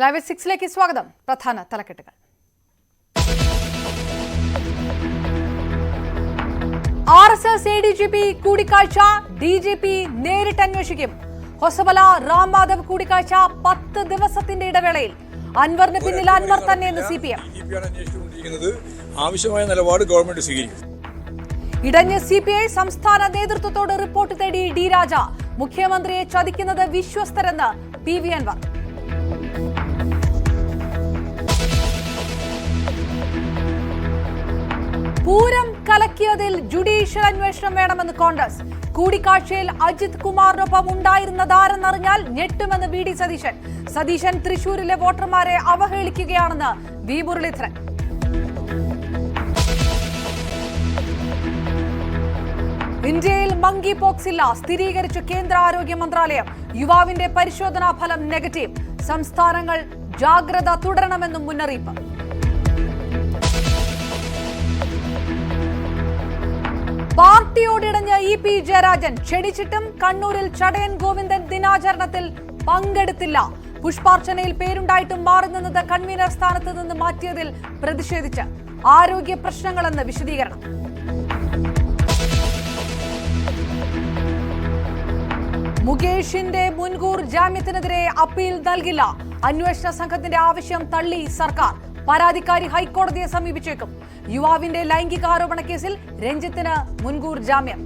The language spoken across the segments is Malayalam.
ലൈവ് 6ലേക്ക് സ്വാഗതം. പ്രധാന തലക്കെട്ടുകൾ. RSS ADGP കൂടിക്കാഴ്ച DGP നേരിട്ട് അന്വേഷിക്കും. ഹൊസബല റാം മാധവ് കൂടിക്കാഴ്ച 10 ദിവസത്തിന്റെ ഇടവേളയിൽ. അൻവറിന് പിന്നിൽ അൻവർ തന്നെയെന്ന് CPM. ആവശ്യമായ നിലപാട് ഗവൺമെന്റ് സ്വീകരിക്കും. ഇടഞ്ഞ് CPI സംസ്ഥാന നേതൃത്വത്തോട് റിപ്പോർട്ട് തേടി D രാജ. മുഖ്യമന്ത്രിയെ ചതിക്കുന്നത് വിശ്വസ്തരെന്ന് PV അൻവർ. പൂരം കലക്കിയതിൽ ജുഡീഷ്യൽ അന്വേഷണം വേണമെന്ന് കോൺഗ്രസ്. കൂടിക്കാഴ്ചയിൽ അജിത് കുമാറിനൊപ്പം ഉണ്ടായിരുന്നതാരെന്നറിഞ്ഞാൽ ഞെട്ടുമെന്ന് VD സതീശൻ. സതീശൻ തൃശൂരിലെ വോട്ടർമാരെ അവഹേളിക്കുകയാണെന്ന് V മുരളീധരൻ. ഇന്ത്യയിൽ മങ്കി പോക്സ് ഇല്ല, സ്ഥിരീകരിച്ചു കേന്ദ്ര ആരോഗ്യ മന്ത്രാലയം. യുവാവിന്റെ പരിശോധനാ ഫലം നെഗറ്റീവ്. സംസ്ഥാനങ്ങൾ ജാഗ്രത തുടരണമെന്നും മുന്നറിയിപ്പ്. പാർട്ടിയോടിടഞ്ഞ് EP ജയരാജൻ. ക്ഷണിച്ചിട്ടും കണ്ണൂരിൽ ചടയൻ ഗോവിന്ദൻ ദിനാചരണത്തിൽ പങ്കെടുത്തില്ല. പുഷ്പാർച്ചനയിൽ പേരുണ്ടായിട്ടും മാറി നിന്നത് കൺവീനർ സ്ഥാനത്ത് നിന്ന് മാറ്റിയതിൽ പ്രതിഷേധിച്ച്. ആരോഗ്യ പ്രശ്നങ്ങളെന്ന് വിശദീകരണം. മുകേഷിന്റെ മുൻകൂർ ജാമ്യത്തിനെതിരെ അപ്പീൽ നൽകില്ല. അന്വേഷണ സംഘത്തിന്റെ ആവശ്യം തള്ളി സർക്കാർ. പരാതിക്കാരി ഹൈക്കോടതിയെ സമീപിച്ചേക്കും. യുവാവിന്റെ ലൈംഗികാരോപണ കേസിൽ രഞ്ജിത്തിന് മുൻകൂർ ജാമ്യം.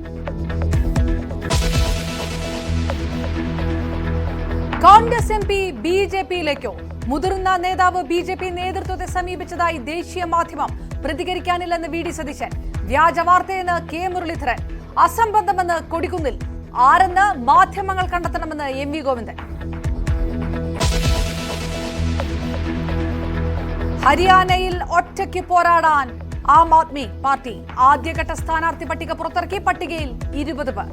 കോൺഗ്രസ് MP BJPയിലേക്കോ? മുതിർന്ന നേതാവ് BJP നേതൃത്വത്തെ സമീപിച്ചതായി ദേശീയ മാധ്യമം. പ്രതികരിക്കാനില്ലെന്ന് VD സതീശൻ. വ്യാജവാർത്തയെന്ന് K മുരളീധരൻ. അസംബന്ധമെന്ന് കൊടിക്കുന്നിൽ. ആരെന്ന് മാധ്യമങ്ങൾ കണ്ടെത്തണമെന്ന് MV ഗോവിന്ദൻ. ഹരിയാനയിൽ ഒറ്റയ്ക്ക് പോരാടാൻ ആം ആദ്മി പാർട്ടി. ആദ്യഘട്ട സ്ഥാനാർത്ഥി പട്ടിക പുറത്തിറക്കി. പട്ടികയിൽ 20 പേർ.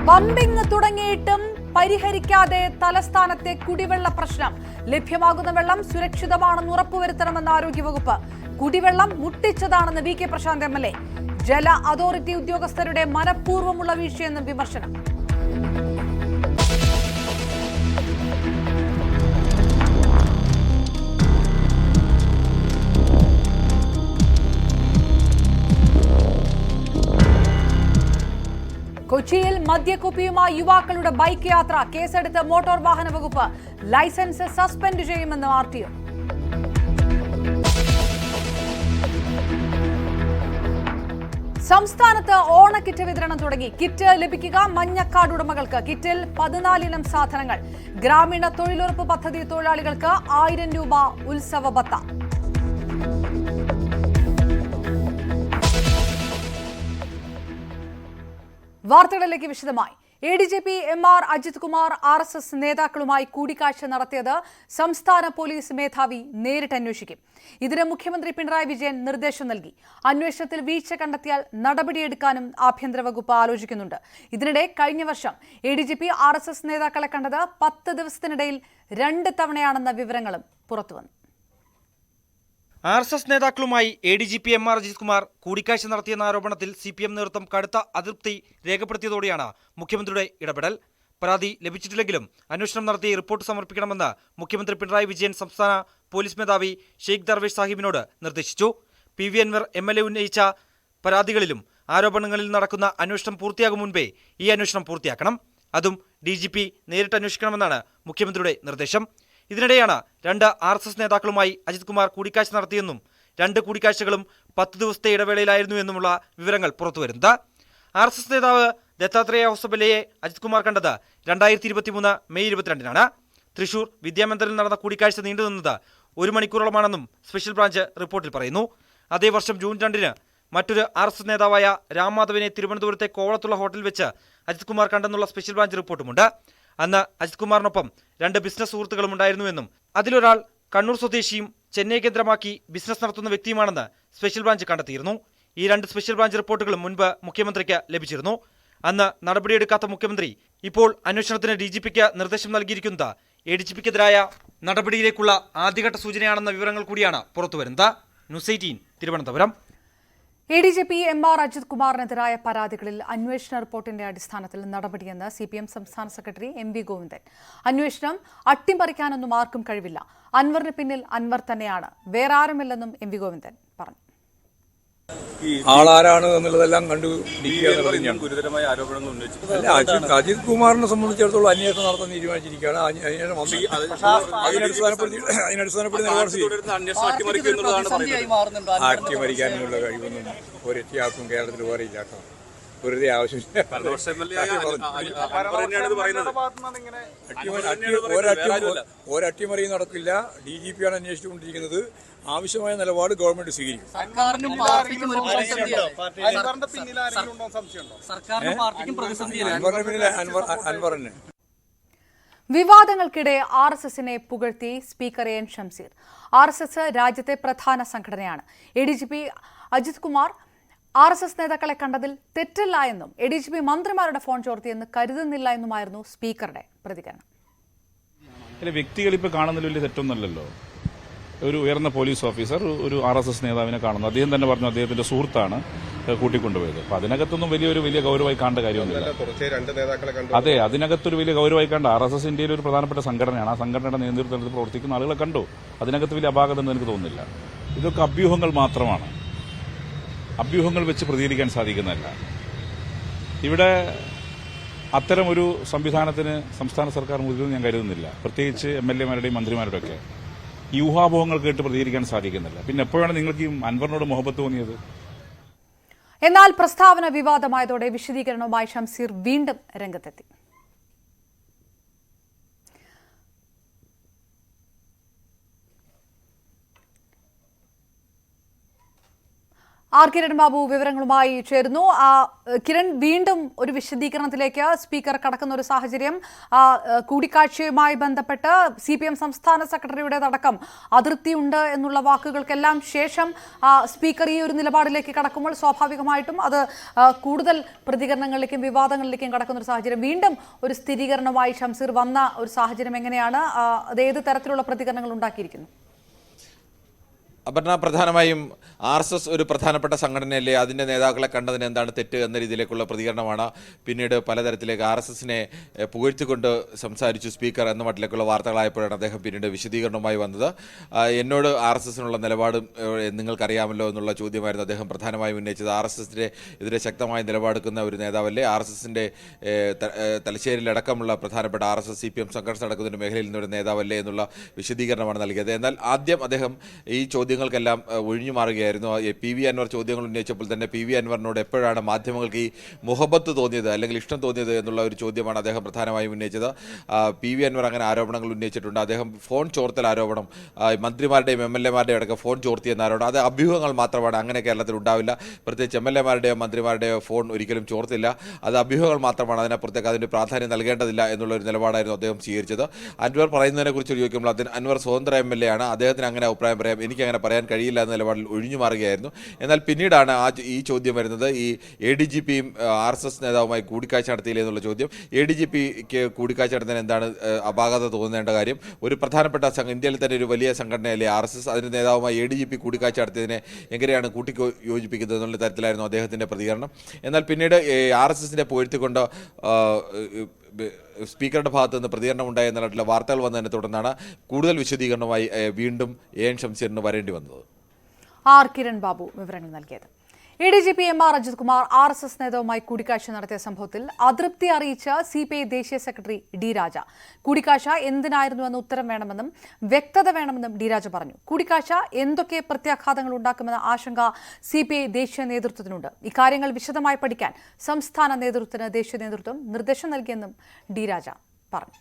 പമ്പിംഗ് തുടങ്ങിയിട്ടും പരിഹരിക്കാതെ തലസ്ഥാനത്തെ കുടിവെള്ള പ്രശ്നം. ലഭ്യമാകുന്ന വെള്ളം സുരക്ഷിതമാണെന്ന് ഉറപ്പുവരുത്തണമെന്ന് ആരോഗ്യവകുപ്പ്. കുടിവെള്ളം മുട്ടിച്ചതാണെന്ന് VK പ്രശാന്ത് MLA. ജല അതോറിറ്റി ഉദ്യോഗസ്ഥരുടെ മനഃപൂർവ്വമുള്ള വീഴ്ചയെന്നും വിമർശനം. കൊച്ചിയിൽ മദ്യക്കുപ്പിയുമായി യുവാക്കളുടെ ബൈക്ക് യാത്ര. കേസെടുത്ത് മോട്ടോർ വാഹന വകുപ്പ്. ലൈസൻസ് സസ്പെൻഡ് ചെയ്യുമെന്ന് RTO. സംസ്ഥാനത്ത് ഓണക്കിറ്റ് വിതരണം തുടങ്ങി. കിറ്റ് ലഭിക്കുക മഞ്ഞക്കാർഡ് ഉടമകൾക്ക്. കിറ്റിൽ 14 ഇനം സാധനങ്ങൾ. ഗ്രാമീണ തൊഴിലുറപ്പ് പദ്ധതി തൊഴിലാളികൾക്ക് 1000 രൂപ ഉത്സവ ഭത്ത. വാർത്തകളിലേക്ക് വിശദമായി. ADGP MR Ajith Kumar RSS നേതാക്കളുമായി കൂടിക്കാഴ്ച നടത്തിയത് സംസ്ഥാന പോലീസ് മേധാവി നേരിട്ട് അന്വേഷിക്കും. ഇതിന് മുഖ്യമന്ത്രി പിണറായി വിജയൻ നിർദ്ദേശം നൽകി. അന്വേഷണത്തിൽ വീഴ്ച കണ്ടെത്തിയാൽ നടപടിയെടുക്കാനും ആഭ്യന്തര വകുപ്പ് ആലോചിക്കുന്നുണ്ട്. ഇതിനിടെ കഴിഞ്ഞ വർഷം ADGP RSS നേതാക്കളെ കണ്ടത് 10 ദിവസത്തിനിടയിൽ 2 തവണയാണെന്ന വിവരങ്ങളും പുറത്തുവന്നു. RSS നേതാക്കളുമായി ADGP MR അജിത് കുമാർ കൂടിക്കാഴ്ച നടത്തിയെന്ന ആരോപണത്തിൽ CPM നേതൃത്വം കടുത്ത അതൃപ്തി രേഖപ്പെടുത്തിയതോടെയാണ് മുഖ്യമന്ത്രിയുടെ ഇടപെടൽ. പരാതി ലഭിച്ചിട്ടില്ലെങ്കിലും അന്വേഷണം നടത്തി റിപ്പോർട്ട് സമർപ്പിക്കണമെന്ന് മുഖ്യമന്ത്രി പിണറായി വിജയൻ സംസ്ഥാന പോലീസ് മേധാവി ഷെയ്ഖ് ദർവേഷ് സാഹിബിനോട് നിർദ്ദേശിച്ചു. PV അൻവർ MLA ഉന്നയിച്ച പരാതികളിലും ആരോപണങ്ങളിൽ നടക്കുന്ന അന്വേഷണം പൂർത്തിയാകും മുൻപേ ഈ അന്വേഷണം പൂർത്തിയാക്കണം. അതും DGP നേരിട്ട് അന്വേഷിക്കണമെന്നാണ് മുഖ്യമന്ത്രിയുടെ നിർദ്ദേശം. ഇതിനിടെയാണ് 2 RSS നേതാക്കളുമായി അജിത് കുമാർ കൂടിക്കാഴ്ച നടത്തിയെന്നും 2 കൂടിക്കാഴ്ചകളും 10 ദിവസത്തെ ഇടവേളയിലായിരുന്നു എന്നുമുള്ള വിവരങ്ങൾ പുറത്തുവരുന്നത്. RSS നേതാവ് ദത്താത്രേയ ഹൊസബലയെ അജിത് കുമാർ കണ്ടത് 2023 മെയ് 22-നാണ്. തൃശൂർ വിദ്യാമന്ദിറിൽ നടന്ന കൂടിക്കാഴ്ച നീണ്ടുനിന്നത് 1 മണിക്കൂറോളമാണെന്നും സ്പെഷ്യൽ ബ്രാഞ്ച് റിപ്പോർട്ടിൽ പറയുന്നു. അതേ വർഷം ജൂൺ 2-ന് മറ്റൊരു RSS നേതാവായ രാം മാധവിനെ തിരുവനന്തപുരത്തെ കോവളത്തുള്ള ഹോട്ടലിൽ വെച്ച് അജിത് കുമാർ കണ്ടെന്നുള്ള സ്പെഷ്യൽ ബ്രാഞ്ച് റിപ്പോർട്ടുമുണ്ട്. അന്ന് അജിത് കുമാറിനൊപ്പം 2 ബിസിനസ് സുഹൃത്തുക്കളും ഉണ്ടായിരുന്നുവെന്നും അതിലൊരാൾ കണ്ണൂർ സ്വദേശിയും ചെന്നൈ കേന്ദ്രമാക്കി ബിസിനസ് നടത്തുന്ന വ്യക്തിയുമാണെന്ന് സ്പെഷ്യൽ ബ്രാഞ്ച് കണ്ടെത്തിയിരുന്നു. ഈ 2 സ്പെഷ്യൽ ബ്രാഞ്ച് റിപ്പോർട്ടുകളും മുൻപ് മുഖ്യമന്ത്രിക്ക് ലഭിച്ചിരുന്നു. അന്ന് നടപടിയെടുക്കാത്ത മുഖ്യമന്ത്രി ഇപ്പോൾ അന്വേഷണത്തിന് DGPക്ക് നിർദ്ദേശം നൽകിയിരിക്കുന്നത് ADGPക്കെതിരായ നടപടിയിലേക്കുള്ള ആദ്യഘട്ട സൂചനയാണെന്ന വിവരങ്ങൾ കൂടിയാണ് പുറത്തുവരുന്നത്. News 18 Thiruvananthapuram. ADGP MR Ajith കുമാറിനെതിരായ പരാതികളിൽ അന്വേഷണ റിപ്പോർട്ടിന്റെ അടിസ്ഥാനത്തിൽ നടപടിയെന്ന് CPM സംസ്ഥാന സെക്രട്ടറി MV ഗോവിന്ദൻ. അന്വേഷണം അട്ടിമറിക്കാനൊന്നും ആർക്കും കഴിവില്ല. അൻവറിന് പിന്നിൽ അൻവർ തന്നെയാണ്, വേറെ ആരുമില്ലെന്നും MV ഗോവിന്ദൻ പറഞ്ഞു. ആളാരാണ് എന്നുള്ളതെല്ലാം കണ്ടുപിടിക്കുക. ഗുരുതരമായ ആരോപണങ്ങൾ ഉന്നയിച്ചു. അല്ല, അജിത് കുമാറിനെ സംബന്ധിച്ചിടത്തോളം അന്വേഷണം നടത്താൻ തീരുമാനിച്ചിരിക്കുകയാണ്. അതിനടിസ്ഥാനപ്പെടുത്തി അട്ടിമറിക്കാനുള്ള കഴിവൊന്നും ഒരൊറ്റയാൾക്കും കേരളത്തിൽ വേറെ ഇല്ലാട്ടോ. വെറുതെ ആവശ്യമില്ല. ഒരട്ടിമറിയും നടക്കില്ല. DGP ആണ് അന്വേഷിച്ചുകൊണ്ടിരിക്കുന്നത്. ആവശ്യമായ നിലപാട് ഗവൺമെന്റ് സ്വീകരിക്കും. അൻവർ തന്നെ. വിവാദങ്ങൾക്കിടെ RSSനെ പുകഴ്ത്തി സ്പീക്കർ എൻ ഷംസീർ. RSS രാജ്യത്തെ പ്രധാന സംഘടനയാണ്. ADGP അജിത് കുമാർ RSS നേതാക്കളെ കണ്ടതിൽ തെറ്റില്ല എന്നും ADGP മന്ത്രിമാരുടെ ഫോൺ ചോർത്തിയെന്ന് കരുതുന്നില്ല എന്നുമായിരുന്നു സ്പീക്കറുടെ പ്രതികരണം. വ്യക്തികൾ ഇപ്പോൾ കാണുന്നതിൽ വലിയ തെറ്റൊന്നുമല്ലല്ലോ. ഒരു ഉയർന്ന പോലീസ് ഓഫീസർ ഒരു RSS നേതാവിനെ കാണുന്നു. അദ്ദേഹം തന്നെ പറഞ്ഞു അദ്ദേഹത്തിന്റെ സുഹൃത്താണ് കൂട്ടിക്കൊണ്ടുപോയത്. അപ്പൊ അതിനകത്തൊന്നും വലിയ ഗൗരവമായി കാണേണ്ട കാര്യമൊന്നുമില്ല. അതെ, അതിനകത്തൊരു വലിയ ഗൗരവമായി കണ്ട RSS ഇന്ത്യയിലെ ഒരു പ്രധാനപ്പെട്ട സംഘടനയാണ്. ആ സംഘടനയുടെ നേതൃത്വത്തിൽ പ്രവർത്തിക്കുന്ന ആളുകളെ കണ്ടു. അതിനകത്ത് വലിയ അപാകതയെന്ന് എനിക്ക് തോന്നുന്നില്ല. ഇതൊക്കെ അഭ്യൂഹങ്ങൾ മാത്രമാണ്. അഭ്യൂഹങ്ങൾ വെച്ച് പ്രതികരിക്കാൻ സാധിക്കുന്നതല്ല. ഇവിടെ അത്തരം ഒരു സംവിധാനത്തിന് സംസ്ഥാന സർക്കാർ മുതിരുമെന്ന് ഞാൻ കരുതുന്നില്ല. പ്രത്യേകിച്ച് MLA-മാരുടെയും മന്ത്രിമാരുടെയും ഒക്കെ ഈ ഊഹാപോഹങ്ങൾ കേട്ട് പ്രതികരിക്കാൻ സാധിക്കുന്നില്ല. പിന്നെ എപ്പോഴാണ് നിങ്ങൾക്ക് ഈ അൻവറിനോട് മുഹബത്ത് തോന്നിയത്? എന്നാൽ പ്രസ്താവന വിവാദമായതോടെ വിശദീകരണവുമായി ഷംസീർ വീണ്ടും രംഗത്തെത്തി. കിരൺ ബാബു വിവരങ്ങളുമായി ചേരുന്നു. കിരൺ, വീണ്ടും ഒരു വിശദീകരണത്തിലേക്ക് സ്പീക്കർ കടക്കുന്ന ഒരു സാഹചര്യം. കൂടിക്കാഴ്ചയുമായി ബന്ധപ്പെട്ട് CPM സംസ്ഥാന സെക്രട്ടറിയുടേതടക്കം അതൃപ്തിയുണ്ട് എന്നുള്ള വാക്കുകൾക്കെല്ലാം ശേഷം സ്പീക്കർ ഈ ഒരു നിലപാടിലേക്ക് കടക്കുമ്പോൾ സ്വാഭാവികമായിട്ടും അത് കൂടുതൽ പ്രതികരണങ്ങളിലേക്കും വിവാദങ്ങളിലേക്കും കടക്കുന്ന ഒരു സാഹചര്യം. വീണ്ടും ഒരു സ്ഥിരീകരണവുമായി ഷംസീർ വന്ന ഒരു സാഹചര്യം എങ്ങനെയാണ്? അത് ഏത് തരത്തിലുള്ള പ്രതികരണങ്ങൾ ഉണ്ടാക്കിയിരിക്കുന്നു? അപർണ, പ്രധാനമായും RSS ഒരു പ്രധാനപ്പെട്ട സംഘടനയല്ലേ, അതിൻ്റെ നേതാക്കളെ കണ്ടതിന് എന്താണ് തെറ്റ് എന്ന രീതിയിലേക്കുള്ള പ്രതികരണമാണ്. പിന്നീട് പലതരത്തിലേക്ക് RSSനെ പുകഴ്ത്തിക്കൊണ്ട് സംസാരിച്ചു സ്പീക്കർ എന്ന മട്ടിലേക്കുള്ള വാർത്തകളായപ്പോഴാണ് അദ്ദേഹം പിന്നീട് വിശദീകരണവുമായി വന്നത്. എന്നോട് RSSനുള്ള നിലപാട് നിങ്ങൾക്കറിയാമല്ലോ എന്നുള്ള ചോദ്യമായിരുന്നു അദ്ദേഹം പ്രധാനമായും ഉന്നയിച്ചത്. RSSന്റെ എതിരെ ശക്തമായ നിലപാടെടുക്കുന്ന ഒരു നേതാവല്ലേ, RSSന്റെ തലശ്ശേരിയിലടക്കമുള്ള പ്രധാനപ്പെട്ട RSS CPM സംഘർഷം നടക്കുന്ന മേഖലയിൽ നിന്നൊരു നേതാവല്ലേ എന്നുള്ള വിശദീകരണമാണ് നൽകിയത്. എന്നാൽ ആദ്യം അദ്ദേഹം ഈ ചോദ്യങ്ങൾക്കെല്ലാം ഒഴിഞ്ഞു മാറുകയായിരുന്നു. PV അൻവർ ചോദ്യങ്ങൾ ഉന്നയിച്ചപ്പോൾ തന്നെ PV അൻവറിനോട് എപ്പോഴാണ് മാധ്യമങ്ങൾക്ക് ഈ മുഹബത്ത് തോന്നിയത് അല്ലെങ്കിൽ ഇഷ്ടം തോന്നിയത് എന്നുള്ള ഒരു ചോദ്യമാണ് അദ്ദേഹം പ്രധാനമായും ഉന്നയിച്ചത്. PV അൻവർ അങ്ങനെ ആരോപണങ്ങൾ ഉന്നയിച്ചിട്ടുണ്ട്. അദ്ദേഹം ഫോൺ ചോർത്തൽ ആരോപണം, മന്ത്രിമാരുടെയും MLA-മാരുടെയും അടക്കം ഫോൺ ചോർത്തിയെന്ന ആരോപണം, അത് അഭ്യൂഹങ്ങൾ മാത്രമാണ്. അങ്ങനെ കേരളത്തിൽ ഉണ്ടാവില്ല. പ്രത്യേകിച്ച് MLA-മാരുടെയോ മന്ത്രിമാരുടെയോ ഫോൺ ഒരിക്കലും ചോർത്തില്ല. അത് അഭ്യൂഹങ്ങൾ മാത്രമാണ്. അതിനപ്പുറത്തേക്ക് അതിന് പ്രാധാന്യം നൽകേണ്ടതില്ല എന്നുള്ളൊരു നിലപാടായിരുന്നു അദ്ദേഹം സ്വീകരിച്ചത്. അൻവർ പറയുന്നതിനെക്കുറിച്ച് ചോദിക്കുമ്പോൾ അൻവർ സ്വതന്ത്ര MLA ആണ്, അദ്ദേഹത്തിന് അങ്ങനെ അഭിപ്രായം പറയാം, എനിക്ക് അങ്ങനെ പറയാൻ കഴിയില്ല എന്ന നിലപാടിൽ ഒഴിഞ്ഞു മാറുകയായിരുന്നു. എന്നാൽ പിന്നീടാണ് ഈ ചോദ്യം വരുന്നത്. ഈ ADGPയും RSS നേതാവുമായി കൂടിക്കാഴ്ച നടത്തിയില്ലേ എന്നുള്ള ചോദ്യം. ADGPക്ക് കൂടിക്കാഴ്ച നടത്തുന്നതിന് എന്താണ് അപാകത തോന്നേണ്ട കാര്യം? ഒരു പ്രധാനപ്പെട്ട ഇന്ത്യയിൽ തന്നെ ഒരു വലിയ സംഘടനയല്ലേ RSS, അതിൻ്റെ നേതാവുമായി ADGP കൂടിക്കാഴ്ച നടത്തിയതിനെ എങ്ങനെയാണ് യോജിപ്പിക്കുന്നത് എന്നുള്ള തരത്തിലായിരുന്നു അദ്ദേഹത്തിൻ്റെ പ്രതികരണം. എന്നാൽ പിന്നീട് RSSനെ പുകഴ്ത്തിക്കൊണ്ട് സ്പീക്കറുടെ ഭാഗത്ത് നിന്ന് പ്രതികരണം ഉണ്ടായി എന്നുള്ള വാർത്തകൾ വന്നതിനെ തുടർന്നാണ് കൂടുതൽ വിശദീകരണവുമായി വീണ്ടും AN ഷംസീറിന് വരേണ്ടി വന്നത്. കിരൺ ബാബു വിവരങ്ങൾ നൽകിയത്. ADGP MR Ajith Kumar RSS നേതാവുമായി കൂടിക്കാഴ്ച നടത്തിയ സംഭവത്തിൽ അതൃപ്തി അറിയിച്ച CPI ദേശീയ സെക്രട്ടറി D രാജ. കൂടിക്കാഴ്ച എന്തിനായിരുന്നുവെന്ന് ഉത്തരം വേണമെന്നും വ്യക്തത വേണമെന്നും D രാജ പറഞ്ഞു. കൂടിക്കാഴ്ച എന്തൊക്കെ പ്രത്യാഘാതങ്ങൾ ഉണ്ടാക്കുമെന്ന ആശങ്ക CPI ദേശീയ നേതൃത്വത്തിനുണ്ട്. ഇക്കാര്യങ്ങൾ വിശദമായി പഠിക്കാൻ സംസ്ഥാന നേതൃത്വത്തിന് ദേശീയ നേതൃത്വം നിർദ്ദേശം നൽകിയെന്നും D രാജ പറഞ്ഞു.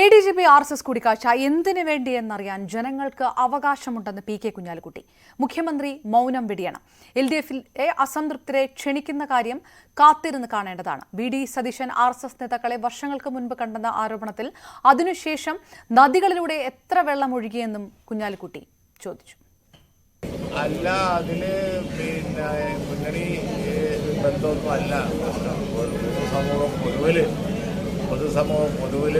ADGP RSS കൂടിക്കാഴ്ച എന്തിനു വേണ്ടിയെന്നറിയാൻ ജനങ്ങൾക്ക് അവകാശമുണ്ടെന്ന് PK കുഞ്ഞാലിക്കുട്ടി. മുഖ്യമന്ത്രി മൗനം വെടിയണം. LDFിലെ അസംതൃപ്തരെ ക്ഷണിക്കുന്ന കാര്യം കാത്തിരുന്ന് കാണേണ്ടതാണ്. VD സതീശൻ RSS നേതാക്കളെ വർഷങ്ങൾക്ക് മുൻപ് കണ്ടെന്ന ആരോപണത്തിൽ അതിനുശേഷം നദികളിലൂടെ എത്ര വെള്ളം ഒഴുകിയെന്നും കുഞ്ഞാലിക്കുട്ടി ചോദിച്ചു. അല്ല, അതിന് മുന്നണി ബന്ധമൊന്നും അല്ല. പൊതുസമൂഹം പൊതുവിൽ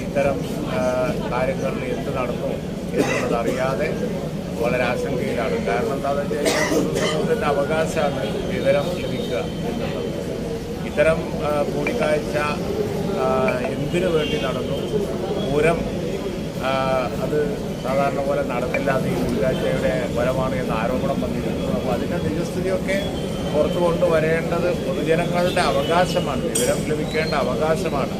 ഇത്തരം കാര്യങ്ങളിൽ എന്ത് നടന്നു എന്നുള്ളത് അറിയാതെ വളരെ ആശങ്കയിലാണ്. കാരണം എന്താണെന്ന് വെച്ച് കഴിഞ്ഞാൽ പൊതുസമൂഹത്തിൻ്റെ അവകാശമാണ് വിവരം ലഭിക്കുക എന്നുള്ളത്. ഇത്തരം കൂടിക്കാഴ്ച എന്തിനു വേണ്ടി നടന്നു, പൂരം അത് സാധാരണ പോലെ നടന്നില്ലാതെ ഈ കൂടിക്കാഴ്ചയുടെ ഫലമാണ് എന്ന ആരോപണം വന്നിരുന്നു. അപ്പോൾ അതിൻ്റെ നിജസ്ഥിതിയൊക്കെ പുറത്തു കൊണ്ടുവരേണ്ടത് പൊതുജനങ്ങളുടെ അവകാശമാണ്, വിവരം ലഭിക്കേണ്ട അവകാശമാണ്.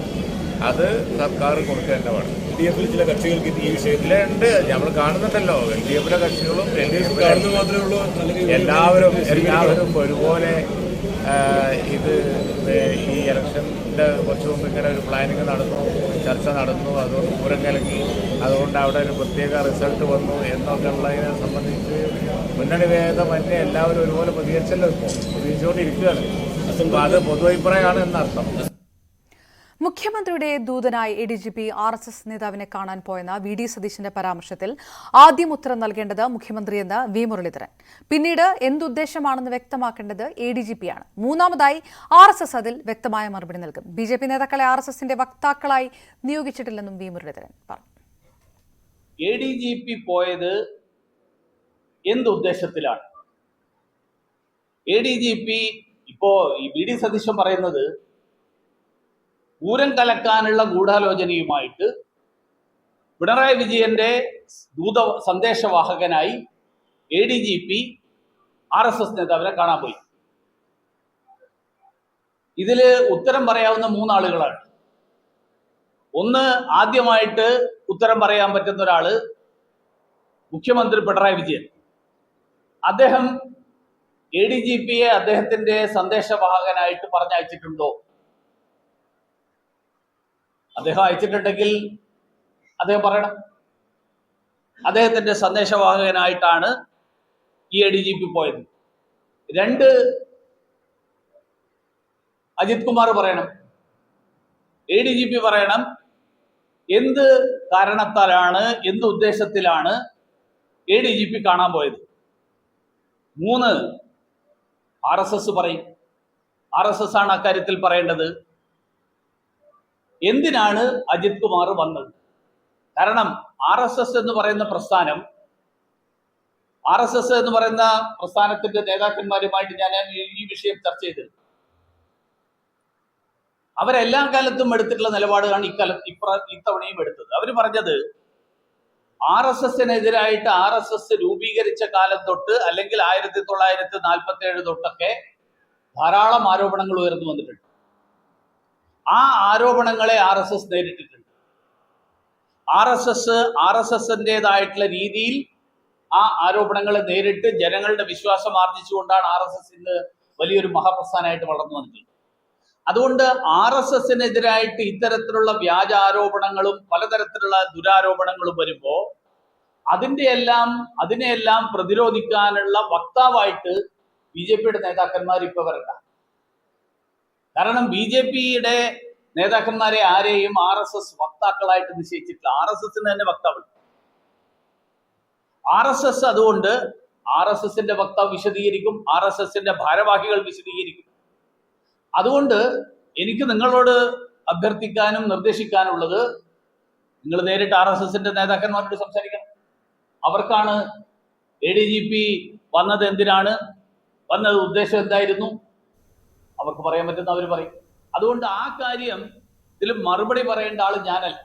അത് സർക്കാർ കൊടുക്കേണ്ടതാണ്. LDF-ൽ ചില കക്ഷികൾക്ക് ഈ വിഷയത്തിലുണ്ട്, നമ്മൾ കാണുന്നുണ്ടല്ലോ. LDF-ലെ കക്ഷികളും കാണുന്നത് മാത്രമേ ഉള്ളൂ, എല്ലാവരും ഒരുപോലെ ഇത് ഈ ഇലക്ഷൻ്റെ കുറച്ച് മുമ്പ് ഇങ്ങനെ ഒരു പ്ലാനിങ് നടന്നു, ചർച്ച നടന്നു, അതുകൊണ്ട് പൂരം കലങ്ങി, അതുകൊണ്ട് അവിടെ ഒരു പ്രത്യേക റിസൾട്ട് വന്നു എന്നൊക്കെ ഉള്ളതിനെ സംബന്ധിച്ച് മുന്നണി ഭേദമന്യേ എല്ലാവരും ഒരുപോലെ പ്രതികരിച്ചല്ലോ. ഇപ്പോൾ പ്രതികരിച്ചുകൊണ്ടിരിക്കുകയാണ്. അപ്പോൾ അത് പൊതുഅഭിപ്രായമാണ് എന്നർത്ഥം. മുഖ്യമന്ത്രിയുടെ ദൂതനായി ADGP RSS നേതാവിനെ കാണാൻ പോയെന്ന VD സതീശന്റെ പരാമർശത്തിൽ ആദ്യം ഉത്തരം നൽകേണ്ടത് മുഖ്യമന്ത്രിയെന്ന് V മുരളീധരൻ. പിന്നീട് എന്തുദ്ദേശമാണെന്ന് വ്യക്തമാക്കേണ്ടത് ADGP-യാണ്. മൂന്നാമതായി RSS അതിൽ വ്യക്തമായ മറുപടി നൽകും. BJP നേതാക്കളെ RSSന്റെ വക്താക്കളായി നിയോഗിച്ചിട്ടില്ലെന്നും V മുരളീധരൻ പറഞ്ഞു. ADGP പോയത് എന്തുദ്ദേശത്തിലാണ്? ADGP ഇപ്പോ ഈ VD സതീശൻ പറയുന്നത് പൂരം കലക്കാനുള്ള ഗൂഢാലോചനയുമായിട്ട് പിണറായി വിജയന്റെ സന്ദേശവാഹകനായി ADGP RSS നേതാവിനെ കാണാൻ പോയി. ഇതില് ഉത്തരം പറയാവുന്ന മൂന്നാളുകളാണ്. ഒന്ന്, ആദ്യമായിട്ട് ഉത്തരം പറയാൻ പറ്റുന്ന ഒരാള് മുഖ്യമന്ത്രി പിണറായി വിജയൻ. അദ്ദേഹം ADGP-യെ അദ്ദേഹത്തിന്റെ സന്ദേശവാഹകനായിട്ട് പറഞ്ഞയച്ചിട്ടുണ്ടോ? അദ്ദേഹം അയച്ചിട്ടുണ്ടെങ്കിൽ അദ്ദേഹം പറയണം. അദ്ദേഹത്തിന്റെ സന്ദേശവാഹകനായിട്ടാണ് ഈ ADGP പോയത്. രണ്ട്, അജിത് കുമാർ പറയണം. ADGP പറയണം എന്ത് കാരണത്താലാണ്, എന്ത് ഉദ്ദേശത്തിലാണ് ADGP കാണാൻ പോയത്. മൂന്ന്, RSS പറയും. RSS ആണ് അക്കാര്യത്തിൽ പറയേണ്ടത്. എന്തിനാണ് അജിത് കുമാർ വന്നത്? കാരണം RSS എന്ന് പറയുന്ന പ്രസ്ഥാനത്തിന്റെ നേതാക്കന്മാരുമായിട്ട് ഞാൻ ഈ വിഷയം ചർച്ച ചെയ്തിരുന്നു. അവരെല്ലാ കാലത്തും എടുത്തിട്ടുള്ള നിലപാടാണ് ഇത്തവണയും എടുത്തത്. അവർ പറഞ്ഞത് RSS-നെതിരായിട്ട് RSS രൂപീകരിച്ച കാലം തൊട്ട്, അല്ലെങ്കിൽ 1947 തൊട്ടൊക്കെ ധാരാളം ആരോപണങ്ങൾ ഉയർന്നു വന്നിട്ടുണ്ട്. ആ ആരോപണങ്ങളെ RSS നേരിട്ടിട്ടുണ്ട്. RSS-ന്റേതായിട്ടുള്ള രീതിയിൽ ആ ആരോപണങ്ങളെ നേരിട്ട് ജനങ്ങളുടെ വിശ്വാസം ആർജിച്ചുകൊണ്ടാണ് RSS ഇന്ന് വലിയൊരു മഹാപ്രസ്ഥാനമായിട്ട് വളർന്നു വന്നിട്ടുള്ളത്. അതുകൊണ്ട് RSS-നെതിരായിട്ട് ഇത്തരത്തിലുള്ള വ്യാജ ആരോപണങ്ങളും പലതരത്തിലുള്ള ദുരാരോപണങ്ങളും വരുമ്പോൾ അതിനെയെല്ലാം പ്രതിരോധിക്കാനുള്ള വക്താവായിട്ട് BJP-യുടെ നേതാക്കന്മാർ ഇപ്പൊ വരണ്ട. കാരണം BJP-യുടെ നേതാക്കന്മാരെ ആരെയും RSS വക്താക്കളായിട്ട് നിശ്ചയിച്ചിട്ടില്ല. RSS-ന് തന്നെ വക്താവുണ്ട്. RSS അതുകൊണ്ട് RSS-ന്റെ വക്താവ് വിശദീകരിക്കും, RSS-ന്റെ ഭാരവാഹികൾ വിശദീകരിക്കും. അതുകൊണ്ട് എനിക്ക് നിങ്ങളോട് അഭ്യർത്ഥിക്കാനും നിർദ്ദേശിക്കാനുള്ളത്, നിങ്ങൾ നേരിട്ട് RSS-ന്റെ നേതാക്കന്മാരോട് സംസാരിക്കണം. അവർക്കാണ് ADGP വന്നത് എന്തിനാണ്, വന്നത് ഉദ്ദേശം എന്തായിരുന്നു, അവർക്ക് പറയാൻ പറ്റുന്ന അവർ പറയും. അതുകൊണ്ട് ആ കാര്യം ഇതിൽ മറുപടി പറയേണ്ട ആള് ഞാനല്ല.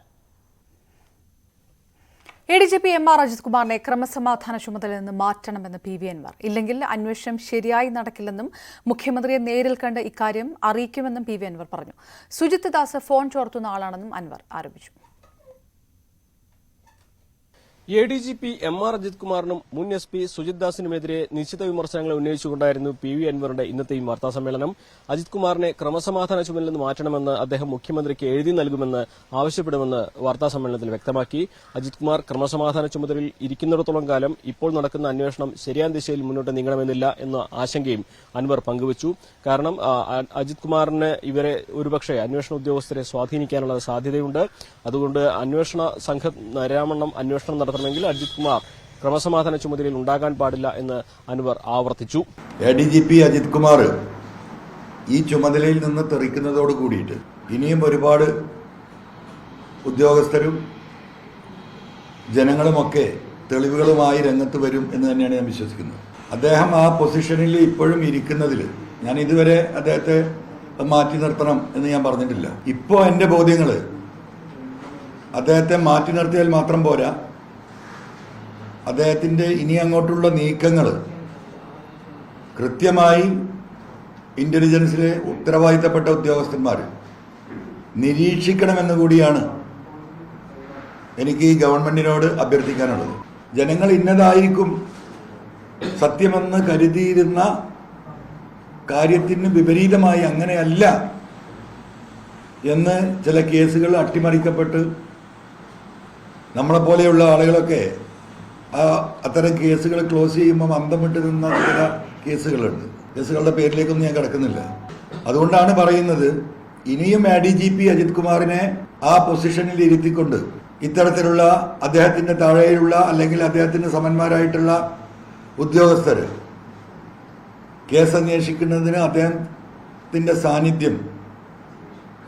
ADGP MR അജിത് കുമാറിനെ ക്രമസമാധാന ചുമതലയിൽ നിന്ന് മാറ്റണമെന്ന് PV അൻവർ. ഇല്ലെങ്കിൽ അന്വേഷണം ശരിയായി നടക്കില്ലെന്നും മുഖ്യമന്ത്രിയെ നേരിൽ കണ്ട് ഇക്കാര്യം അറിയിക്കുമെന്നും PV അൻവർ പറഞ്ഞു. സുജിത് ദാസ് ഫോൺ ചോർത്തുന്ന ആളാണെന്നും അൻവർ ആരോപിച്ചു. ADGP MR അജിത് കുമാറിനും മുൻ SP സുജിത് ദാസിനുമെതിരെ നിശ്ചിത വിമർശനങ്ങൾ ഉന്നയിച്ചുകൊണ്ടായിരുന്നു PV അൻവറിന്റെ ഇന്നത്തെയും വാർത്താസമ്മേളനം. അജിത് കുമാറിനെ ക്രമസമാധാന ചുമതലയിൽ നിന്ന് മാറ്റണമെന്ന് അദ്ദേഹം മുഖ്യമന്ത്രിക്ക് എഴുതി നൽകുമെന്ന് ആവശ്യപ്പെടുമെന്ന് വാർത്താസമ്മേളനത്തിൽ വ്യക്തമാക്കി. അജിത് കുമാർ ക്രമസമാധാന ചുമതലയിൽ ഇരിക്കുന്നിടത്തോളം കാലം ഇപ്പോൾ നടക്കുന്ന അന്വേഷണം ശരിയായ ദിശയിൽ മുന്നോട്ട് നീങ്ങണമെന്നില്ല എന്ന ആശങ്കയും അൻവർ പങ്കുവച്ചു. കാരണം അജിത് കുമാറിന് ഇവരെ ഒരുപക്ഷെ അന്വേഷണ ഉദ്യോഗസ്ഥരെ സ്വാധീനിക്കാനുള്ള സാധ്യതയുണ്ട്. അതുകൊണ്ട് അന്വേഷണ സംഘം നേരാവണ്ണം അന്വേഷണം നടത്തണമെങ്കിൽ അജിത് കുമാർ ക്രമസമാധാന ചുമതലയിൽ ഉണ്ടാകാൻ പാടില്ല എന്ന് അൻവർ ആവർത്തിച്ചു. ADGP അജിത് കുമാർ ഈ ചുമതലയിൽ നിന്ന് തെറിക്കുന്നതോട് കൂടിയിട്ട് ഇനിയും ഒരുപാട് ഉദ്യോഗസ്ഥരും ജനങ്ങളുമൊക്കെ തെളിവുകളുമായി രംഗത്ത് വരും എന്ന് തന്നെയാണ് ഞാൻ വിശ്വസിക്കുന്നത്. അദ്ദേഹം ആ പൊസിഷനിൽ ഇപ്പോഴും ഇരിക്കുന്നതിൽ ഞാൻ ഇതുവരെ അദ്ദേഹത്തെ മാറ്റി നിർത്തണം എന്ന് ഞാൻ പറഞ്ഞിട്ടില്ല. ഇപ്പോൾ എൻ്റെ ബോധ്യങ്ങൾ അദ്ദേഹത്തെ മാറ്റി നിർത്തിയാൽ മാത്രം പോരാ, അദ്ദേഹത്തിൻ്റെ ഇനി അങ്ങോട്ടുള്ള നീക്കങ്ങൾ കൃത്യമായി ഇന്റലിജൻസിലെ ഉത്തരവാദിത്തപ്പെട്ട ഉദ്യോഗസ്ഥന്മാർ നിരീക്ഷിക്കണമെന്ന് കൂടിയാണ് എനിക്ക് ഈ ഗവൺമെന്റിനോട് അഭ്യർത്ഥിക്കാനുള്ളത്. ജനങ്ങൾ ഇന്നതായിരിക്കും സത്യമെന്ന് കരുതിയിരുന്ന കാര്യത്തിന് വിപരീതമായി അങ്ങനെയല്ല എന്ന് ചില കേസുകൾ അട്ടിമറിക്കപ്പെട്ട് നമ്മളെപ്പോലെയുള്ള ആളുകളൊക്കെ അത്തരം കേസുകൾ ക്ലോസ് ചെയ്യുമ്പോൾ അന്തം വിട്ട് നിന്ന ചില കേസുകളുണ്ട്. കേസുകളുടെ പേരിലേക്കൊന്നും ഞാൻ കിടക്കുന്നില്ല. അതുകൊണ്ടാണ് പറയുന്നത്, ഇനിയും ADGP അജിത് കുമാറിനെ ആ പൊസിഷനിൽ ഇരുത്തിക്കൊണ്ട് ഇത്തരത്തിലുള്ള അദ്ദേഹത്തിന്റെ താഴെയുള്ള അല്ലെങ്കിൽ അദ്ദേഹത്തിന് സമന്മാരായിട്ടുള്ള ഉദ്യോഗസ്ഥർ കേസ് അന്വേഷിക്കുന്നതിന് അദ്ദേഹത്തിന്റെ സാന്നിധ്യം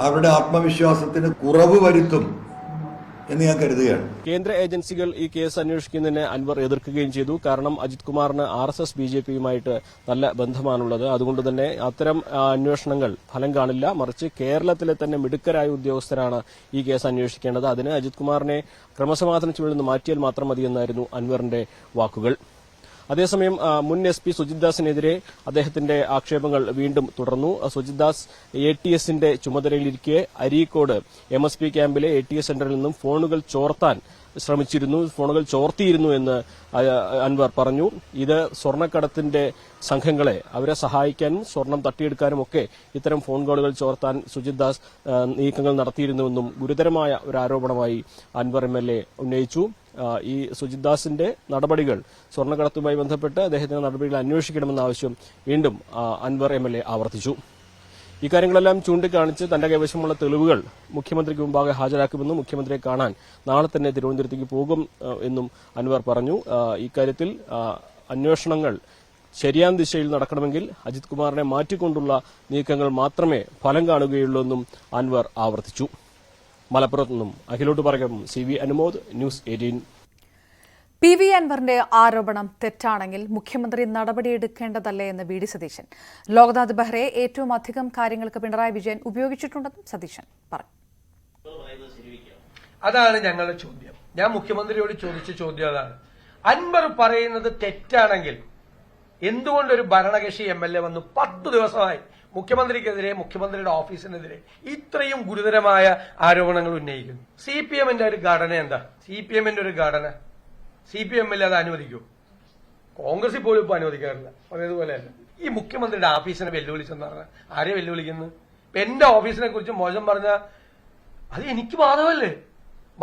അവരുടെ ആത്മവിശ്വാസത്തിന് കുറവ് വരുത്തും എന്ന് ഞാൻ കരുതുകയാണ്. കേന്ദ്ര ഏജൻസികൾ ഈ കേസ് അന്വേഷിക്കുന്നതിനെ അൻവർ എതിർക്കുകയും ചെയ്തു. കാരണം അജിത് കുമാറിന് RSS BJPയുമായിട്ട് നല്ല ബന്ധമാണുള്ളത്. അതുകൊണ്ട് തന്നെ അത്തരം അന്വേഷണങ്ങൾ ഫലം കാണില്ല. മറിച്ച് കേരളത്തിലെ തന്നെ മിടുക്കരായ ഉദ്യോഗസ്ഥരാണ് ഈ കേസ് അന്വേഷിക്കേണ്ടത്. അതിന് അജിത് കുമാറിനെ ക്രമസമാധാന ചുമതലയിൽ നിന്ന് മാറ്റിയാൽ മാത്രം മതിയെന്നായിരുന്നു അൻവറിന്റെ വാക്കുകൾ. അതേസമയം മുൻ SP സുജിത് ദാസിനെതിരെ അദ്ദേഹത്തിന്റെ ആക്ഷേപങ്ങൾ വീണ്ടും തുടർന്നു. സുജിത് ദാസ് ATSന്റെ ചുമതലയിലിരിക്കെ അരീക്കോട് MSP ക്യാമ്പിലെ ATS സെന്ററിൽ നിന്നും ഫോണുകൾ ചോർത്താൻ ശ്രമിച്ചിരുന്നു, ഫോണുകൾ ചോർത്തിയിരുന്നു എന്ന് അൻവർ പറഞ്ഞു. ഇത് സ്വർണ്ണക്കടത്തിന്റെ സംഘങ്ങളെ അവരെ സഹായിക്കാനും സ്വർണം തട്ടിയെടുക്കാനും ഒക്കെ ഇത്തരം ഫോൺ കോളുകൾ ചോർത്താൻ സുജിത് ദാസ് നീക്കങ്ങൾ നടത്തിയിരുന്നുവെന്നും ഗുരുതരമായ ഒരു ആരോപണമായി അൻവർ MLA ഉന്നയിച്ചു. ഈ സുജിത് ദാസിന്റെ നടപടികൾ, സ്വർണ്ണക്കടത്തുമായി ബന്ധപ്പെട്ട് അദ്ദേഹത്തിന്റെ നടപടികൾ അന്വേഷിക്കണമെന്ന ആവശ്യം വീണ്ടും അൻവർ MLA ആവർത്തിച്ചു. ഇക്കാര്യങ്ങളെല്ലാം ചൂണ്ടിക്കാണിച്ച് തന്റെ കൈവശമുള്ള തെളിവുകൾ മുഖ്യമന്ത്രിക്ക് മുമ്പാകെ ഹാജരാക്കുമെന്നും മുഖ്യമന്ത്രിയെ കാണാൻ നാളെ തന്നെ തിരുവനന്തപുരത്തേക്ക് പോകും എന്നും അൻവർ പറഞ്ഞു. ഇക്കാര്യത്തിൽ അന്വേഷണങ്ങൾ ശരിയായ ദിശയിൽ നടക്കണമെങ്കിൽ അജിത് കുമാറിനെ മാറ്റിക്കൊണ്ടുള്ള നീക്കങ്ങൾ മാത്രമേ ഫലം കാണുകയുള്ളൂ എന്നും അൻവർ ആവർത്തിച്ചു. മലപ്പുറത്ത് നിന്നും അഖിലോട്ട് പറയും CV അനുമോദ്, ന്യൂസ് 18. PV അൻവറിന്റെ ആരോപണം തെറ്റാണെങ്കിൽ മുഖ്യമന്ത്രി നടപടിയെടുക്കേണ്ടതല്ലേ എന്ന് VD സതീശൻ. ലോക്നാഥ് ബെഹ്റയെ ഏറ്റവും അധികം കാര്യങ്ങൾക്ക് പിണറായി വിജയൻ ഉപയോഗിച്ചിട്ടുണ്ടെന്നും സതീശൻ പറഞ്ഞു. അതാണ് ഞങ്ങളുടെ ചോദ്യം. ഞാൻ മുഖ്യമന്ത്രിയോട് ചോദിച്ച ചോദ്യം അതാണ്. അൻവർ പറയുന്നത് തെറ്റാണെങ്കിൽ എന്തുകൊണ്ടൊരു ഭരണകക്ഷി MLA വന്നു 10 ദിവസമായി മുഖ്യമന്ത്രിക്കെതിരെ, മുഖ്യമന്ത്രിയുടെ ഓഫീസിനെതിരെ ഇത്രയും ഗുരുതരമായ ആരോപണങ്ങൾ ഉന്നയിക്കുന്നു? CPMന്റെ ഒരു ഘടന എന്താ? CPMന്റെ ഒരു ഘടന CPMൽ അത് അനുവദിക്കൂ? കോൺഗ്രസിൽ പോലും ഇപ്പൊ അനുവദിക്കാറില്ല. അതേതുപോലെയല്ല. ഈ മുഖ്യമന്ത്രിയുടെ ഓഫീസിനെ വെല്ലുവിളിച്ചെന്ന് പറഞ്ഞാൽ ആരെ വെല്ലുവിളിക്കുന്നു? ഇപ്പൊ എന്റെ ഓഫീസിനെ കുറിച്ച് മോശം പറഞ്ഞ അത് എനിക്ക് ബാധകമല്ലേ?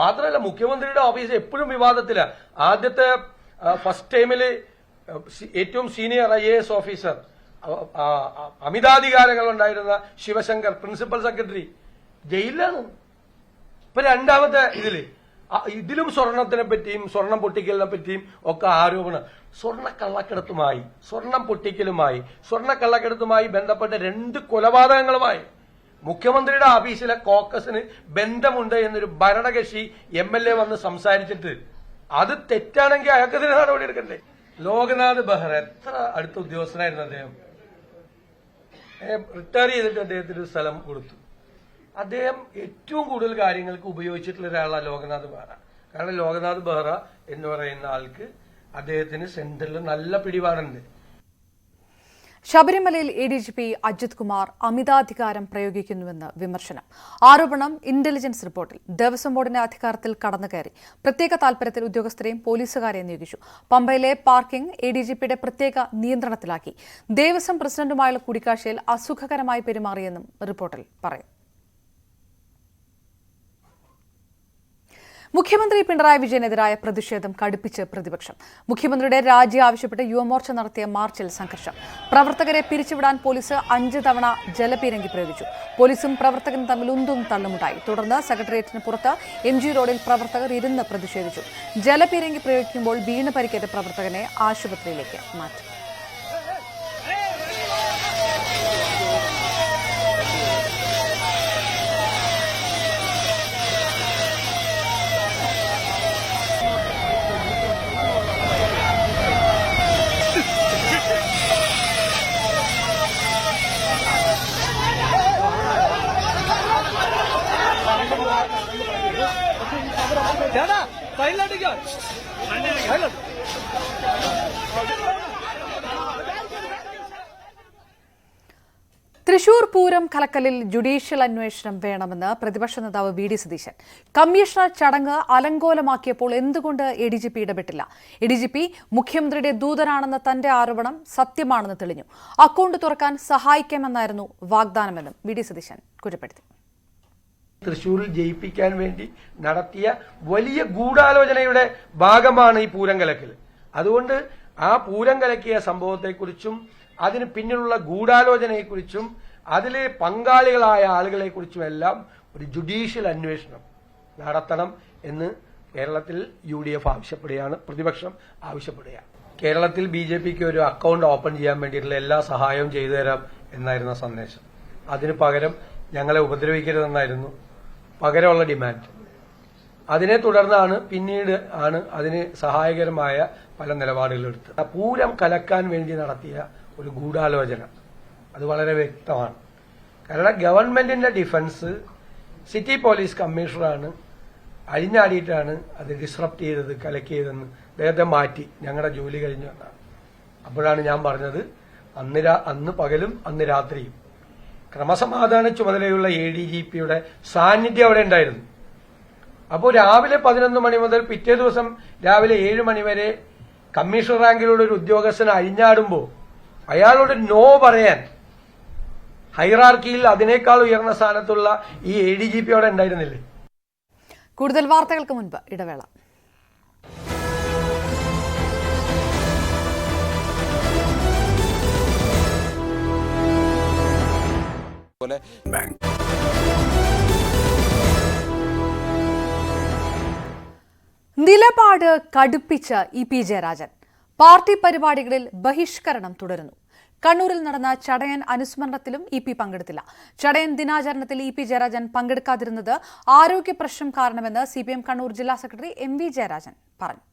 മാത്രമല്ല, മുഖ്യമന്ത്രിയുടെ ഓഫീസ് എപ്പോഴും വിവാദത്തിലാണ്. ആദ്യത്തെ ഫസ്റ്റ് ടൈമില് ഏറ്റവും സീനിയർ IAS ഓഫീസർ, അമിതാധികാരങ്ങൾ ഉണ്ടായിരുന്ന ശിവശങ്കർ, പ്രിൻസിപ്പൽ സെക്രട്ടറി, ജയിലിലാണ്. ഇപ്പൊ രണ്ടാമത്തെ ഇതിലും സ്വർണത്തിനെ പറ്റിയും സ്വർണം പൊട്ടിക്കലിനെ പറ്റിയും ഒക്കെ ആരോപണം. സ്വർണ്ണക്കള്ളക്കടത്തുമായി, സ്വർണം പൊട്ടിക്കലുമായി, സ്വർണ്ണക്കള്ളക്കടത്തുമായി ബന്ധപ്പെട്ട 2 കൊലപാതകങ്ങളുമായി മുഖ്യമന്ത്രിയുടെ ഓഫീസിലെ കോക്കസിന് ബന്ധമുണ്ട് എന്നൊരു ഭരണകക്ഷി MLA വന്ന് സംസാരിച്ചിട്ട് അത് തെറ്റാണെങ്കിൽ അയാൾക്കെതിരെ നടപടി എടുക്കണ്ടേ? ലോക്നാഥ് ബെഹ്റ എത്ര അടുത്ത ഉദ്യോഗസ്ഥനായിരുന്നു അദ്ദേഹം. റിട്ടയർ ചെയ്തിട്ട് അദ്ദേഹത്തിന് ഒരു സ്ഥലം കൊടുത്തു. അദ്ദേഹം ഏറ്റവും കൂടുതൽ കാര്യങ്ങൾക്ക് ഉപയോഗിച്ചിട്ടുള്ള ഒരാളാണ് ലോക്നാഥ് ബെഹ്റ. കാരണം ലോക്നാഥ് ബെഹ്റ എന്ന് പറയുന്ന ആൾക്ക് അദ്ദേഹത്തിന് സെന്ററിൽ നല്ല പിടിപാടുണ്ട്. ശബരിമലയിൽ ADGP അജിത് കുമാർ അമിതാധികാരം പ്രയോഗിക്കുന്നുവെന്ന് വിമർശനം. ആരോപണം ഇന്റലിജൻസ് റിപ്പോർട്ടിൽ. ദേവസ്വം ബോർഡിന്റെ അധികാരത്തിൽ കടന്നുകയറി പ്രത്യേക താൽപര്യത്തിൽ ഉദ്യോഗസ്ഥരെയും പോലീസുകാരെയും നിയോഗിച്ചു. പമ്പയിലെ പാർക്കിംഗ് ADGPയുടെ പ്രത്യേക നിയന്ത്രണത്തിലാക്കി. ദേവസ്വം പ്രസിഡന്റുമായുള്ള കൂടിക്കാഴ്ചയിൽ അസുഖകരമായി പെരുമാറിയെന്നും റിപ്പോർട്ടിൽ പറയും. മുഖ്യമന്ത്രി പിണറായി വിജയനെതിരായ പ്രതിഷേധം കടുപ്പിച്ച് പ്രതിപക്ഷം. മുഖ്യമന്ത്രിയുടെ രാജി ആവശ്യപ്പെട്ട് യുവമോർച്ച നടത്തിയ മാർച്ചിൽ സംഘർഷം. പ്രവർത്തകരെ പിരിച്ചുവിടാൻ പോലീസ് 5 തവണ ജലപീരങ്കി പ്രയോഗിച്ചു. പോലീസും പ്രവർത്തകരും തമ്മിൽ ഉന്തും തള്ളുമുണ്ടായി. തുടർന്ന് സെക്രട്ടേറിയറ്റിന് പുറത്ത് MG റോഡിൽ പ്രവർത്തകർ ഇരുന്ന് പ്രതിഷേധിച്ചു. ജലപീരങ്കി പ്രയോഗിക്കുമ്പോൾ വീണ് പരിക്കേറ്റ പ്രവർത്തകനെ ആശുപത്രിയിലേക്ക് മാറ്റി. തൃശൂർ പൂരം കലക്കലിൽ ജുഡീഷ്യൽ അന്വേഷണം വേണമെന്ന് പ്രതിപക്ഷ നേതാവ് വി.ഡി. സതീശൻ. കമ്മീഷണർ ചടങ്ങ് അലങ്കോലമാക്കിയപ്പോൾ എന്തുകൊണ്ട് എഡിജിപി ഇടപെട്ടില്ല? എഡിജിപി മുഖ്യമന്ത്രിയുടെ ദൂതനാണെന്ന തന്റെ ആരോപണം സത്യമാണെന്ന് തെളിഞ്ഞു. അക്കൌണ്ട് തുറക്കാൻ സഹായിക്കാമെന്നായിരുന്നു വാഗ്ദാനമെന്നും വി.ഡി. സതീശൻ കുറ്റപ്പെടുത്തി. തൃശ്ശൂരിൽ ജയിപ്പിക്കാൻ വേണ്ടി നടത്തിയ വലിയ ഗൂഢാലോചനയുടെ ഭാഗമാണ് ഈ പൂരം കലക്കൽ. അതുകൊണ്ട് ആ പൂരം കലക്കിയ സംഭവത്തെക്കുറിച്ചും അതിന് പിന്നിലുള്ള ഗൂഢാലോചനയെക്കുറിച്ചും അതിലെ പങ്കാളികളായ ആളുകളെക്കുറിച്ചുമെല്ലാം ഒരു ജുഡീഷ്യൽ അന്വേഷണം നടത്തണം എന്ന് കേരളത്തിൽ UDF ആവശ്യപ്പെടുകയാണ്, പ്രതിപക്ഷം ആവശ്യപ്പെടുകയാണ്. കേരളത്തിൽ BJPക്ക് ഒരു അക്കൌണ്ട് ഓപ്പൺ ചെയ്യാൻ വേണ്ടിയിട്ടുള്ള എല്ലാ സഹായവും ചെയ്തു തരാം എന്നായിരുന്ന സന്ദേശം. അതിന് പകരം ഞങ്ങളെ ഉപദ്രവിക്കരുതെന്നായിരുന്നു പകരമുള്ള ഡിമാൻഡ്. അതിനെ തുടർന്നാണ് പിന്നീട് അതിന് സഹായകരമായ പല നിലപാടുകളെടുത്തത്. പൂരം കലക്കാൻ വേണ്ടി നടത്തിയ ഒരു ഗൂഢാലോചന അത് വളരെ വ്യക്തമാണ്. കാരണം ഗവൺമെന്റിന്റെ ഡിഫൻസ് സിറ്റി പോലീസ് കമ്മീഷണറാണ് അഴിഞ്ഞാടിയിട്ടാണ് അത് ഡിസ്റപ്റ്റ് ചെയ്തത്, കലക്കിയതെന്ന് അദ്ദേഹത്തെ മാറ്റി ഞങ്ങളുടെ ജോലി കഴിഞ്ഞു എന്നാണ്. അപ്പോഴാണ് ഞാൻ പറഞ്ഞത് അന്ന് പകലും അന്ന് രാത്രിയും ക്രമസമാധാന ചുമതലയുള്ള ADGPയുടെ സാന്നിധ്യം അവിടെ ഉണ്ടായിരുന്നു. അപ്പോൾ രാവിലെ 11 മണി മുതൽ പിറ്റേ ദിവസം രാവിലെ 7 മണി വരെ കമ്മീഷണർ റാങ്കിലുള്ള ഒരു ഉദ്യോഗസ്ഥൻ അഴിഞ്ഞാടുമ്പോൾ അയാളോട് നോ പറയാൻ ഹൈറാർക്കിയിൽ അതിനേക്കാൾ ഉയർന്ന സ്ഥാനത്തുള്ള ഈ ADGP അവിടെ ഉണ്ടായിരുന്നില്ലേ? കൂടുതൽ വാർത്തകൾക്ക് മുൻപ് ഇടവേള. നിലപാട് കടുപ്പിച്ച ഇ.പി. ജയരാജൻ. പാർട്ടി പരിപാടികളിൽ ബഹിഷ്കരണം തുടരുന്നു. കണ്ണൂരിൽ നടന്ന ചടയൻ അനുസ്മരണത്തിലും ഇ.പി. പങ്കെടുത്തില്ല. ചടയൻ ദിനാചരണത്തിൽ ഇ.പി. ജയരാജൻ പങ്കെടുക്കാതിരുന്നത് ആരോഗ്യ പ്രശ്നം കാരണമെന്ന് CPM കണ്ണൂർ ജില്ലാ സെക്രട്ടറി M.V. ജയരാജൻ പറഞ്ഞു.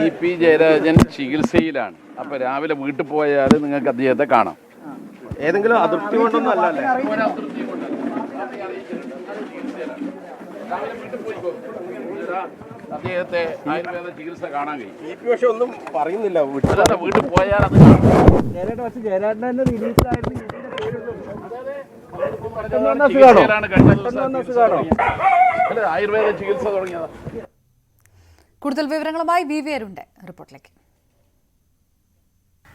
ഇ.പി. ജയരാജൻ ചികിത്സയിലാണ്. അപ്പൊ രാവിലെ വീട്ടിൽ പോയാൽ നിങ്ങൾക്ക് അദ്ദേഹത്തെ കാണാം. ഏതെങ്കിലും അതിർത്തി കൊണ്ടൊന്നും അല്ലല്ലേ? അദ്ദേഹത്തെ ആയുർവേദ ചികിത്സ കാണാൻ കഴിയും. ഇ.പി. പക്ഷെ ഒന്നും പറയുന്നില്ല. വീട്ടിൽ പോയാൽ അത് ആയുർവേദ ചികിത്സ തുടങ്ങിയതാ. കൂടുതൽ വിവരങ്ങളുമായി വി.വി. അരുണ്ട് റിപ്പോർട്ടിലേക്ക്.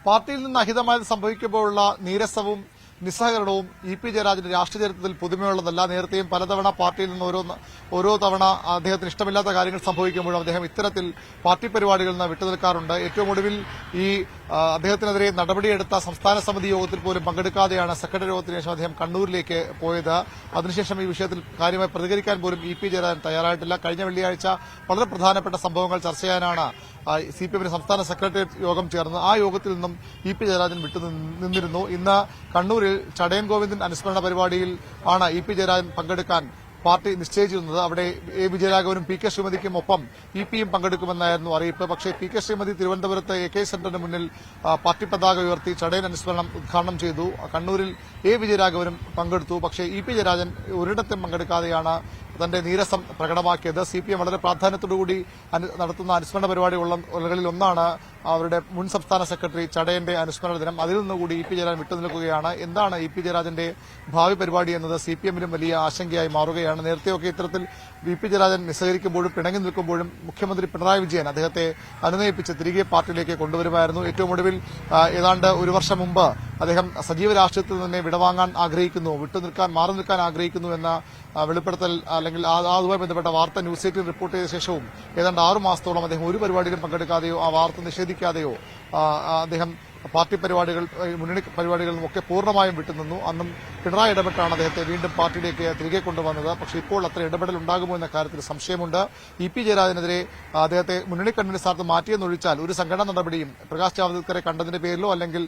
പാർട്ടിയിൽ നിന്ന് അഹിതമായത് സംഭവിക്കുമ്പോഴുള്ള നീരസവും നിസ്സഹകരണവും ഇ.പി. ജയരാജന്റെ രാഷ്ട്രീയ ചരിത്രത്തിൽ പുതുമയുള്ളതല്ല. നേരത്തെയും പലതവണ പാർട്ടിയിൽ നിന്ന് ഓരോ തവണ അദ്ദേഹത്തിന് ഇഷ്ടമില്ലാത്ത കാര്യങ്ങൾ സംഭവിക്കുമ്പോഴും അദ്ദേഹം ഇത്തരത്തിൽ പാർട്ടി പരിപാടികളിൽ നിന്ന് വിട്ടുനിൽക്കാറുണ്ട്. ഏറ്റവും ഒടുവിൽ ഈ അദ്ദേഹത്തിനെതിരെ നടപടിയെടുത്ത സംസ്ഥാന സമിതി യോഗത്തിൽ പോലും പങ്കെടുക്കാതെയാണ് സെക്രട്ടറി യോഗത്തിന് ശേഷം അദ്ദേഹം കണ്ണൂരിലേക്ക് പോയത്. അതിനുശേഷം ഈ വിഷയത്തിൽ കാര്യമായി പ്രതികരിക്കാൻ പോലും ഇ.പി. ജയരാജൻ തയ്യാറായിട്ടില്ല. കഴിഞ്ഞ വെള്ളിയാഴ്ച വളരെ പ്രധാനപ്പെട്ട സംഭവങ്ങൾ ചർച്ച ചെയ്യാനാണ് CPM സംസ്ഥാന സെക്രട്ടേറിയറ്റ് യോഗം ചേർന്നത്. ആ യോഗത്തിൽ നിന്നും ഇ.പി. ജയരാജൻ വിട്ടുനിന്നിരുന്നു. ഇന്ന് കണ്ണൂരിൽ ചടയൻ ഗോവിന്ദൻ അനുസ്മരണ പരിപാടിയിൽ ആണ് ഇ.പി. ജയരാജൻ പങ്കെടുക്കാൻ പാർട്ടി നിശ്ചയിച്ചിരുന്നത്. അവിടെ A. വിജയരാഘവനും P.K. ശ്രീമതിക്കും ഒപ്പം ഇ.പിയും പങ്കെടുക്കുമെന്നായിരുന്നു അറിയിപ്പ്. പക്ഷേ P.K. ശ്രീമതി തിരുവനന്തപുരത്ത് AK സെന്ററിന് മുന്നിൽ പാർട്ടി പതാക ഉയർത്തി ചടയൻ അനുസ്മരണം ഉദ്ഘാടനം ചെയ്തു. കണ്ണൂരിൽ A. വിജയരാഘവനും പങ്കെടുത്തു. പക്ഷേ ഇ.പി. ജയരാജൻ ഒരിടത്തും പങ്കെടുക്കാതെയാണ് തന്റെ നീരസം പ്രകടമാക്കിയത്. CPM വളരെ പ്രാധാന്യത്തോടുകൂടി നടത്തുന്ന അനുസ്മരണ പരിപാടികളിൽ ഒന്നാണ് അവരുടെ മുൻ സംസ്ഥാന സെക്രട്ടറി ചടയന്റെ അനുസ്മരണ ദിനം. അതിൽ നിന്നുകൂടി ഇ.പി. ജയരാജൻ വിട്ടുനിൽക്കുകയാണ്. എന്താണ് ഇ.പി. ജയരാജന്റെ ഭാവി പരിപാടി എന്നത് CPMലും വലിയ ആശങ്കയായി മാറുകയാണ്. നേരത്തെയൊക്കെ ഇത്തരത്തിൽ ഇ.പി. ജയരാജൻ നിസ്സഹകരിക്കുമ്പോഴും പിണങ്ങി നിൽക്കുമ്പോഴും മുഖ്യമന്ത്രി പിണറായി വിജയൻ അദ്ദേഹത്തെ അനുനയിപ്പിച്ച് തിരികെ പാർട്ടിയിലേക്ക് കൊണ്ടുവരുമായിരുന്നു. ഏറ്റവും ഒടുവിൽ ഏതാണ്ട് ഒരു വർഷം മുമ്പ് അദ്ദേഹം സജീവ രാഷ്ട്രീയത്തിൽ തന്നെ വിടവാങ്ങാൻ ആഗ്രഹിക്കുന്നു, മാറി നിൽക്കാൻ ആഗ്രഹിക്കുന്നു എന്ന വെളിപ്പെടുത്തൽ അല്ലെങ്കിൽ അതുമായി ബന്ധപ്പെട്ട വാർത്ത ന്യൂസ് 18 റിപ്പോർട്ട് ചെയ്ത ശേഷവും ഏതാണ്ട് 6 മാസത്തോളം അദ്ദേഹം ഒരു പരിപാടിയിലും പങ്കെടുക്കാതെയോ ആ വാർത്ത നിഷേധിക്കാതെയോ അദ്ദേഹം പാർട്ടി പരിപാടികൾ മുന്നണി പരിപാടികളിൽ നിന്നൊക്കെ പൂർണ്ണമായും വിട്ടുനിന്നു. അന്നും പിണറായി ഇടപെട്ടാണ് അദ്ദേഹത്തെ വീണ്ടും പാർട്ടിയിലേക്ക് തിരികെ കൊണ്ടുവന്നത്. പക്ഷേ ഇപ്പോൾ അത്ര ഇടപെടൽ ഉണ്ടാകുമോ എന്ന കാര്യത്തിൽ സംശയമുണ്ട്. ഇ.പി. ജയരാജനെതിരെ അദ്ദേഹത്തെ മുന്നണി കൺവീനർ സ്ഥാനത്ത് മാറ്റിയെന്നൊഴിച്ചാൽ ഒരു സംഘടനാ നടപടിയും പ്രകാശ് ജാവ്ദേക്കറെ കണ്ടതിന്റെ പേരിലോ അല്ലെങ്കിൽ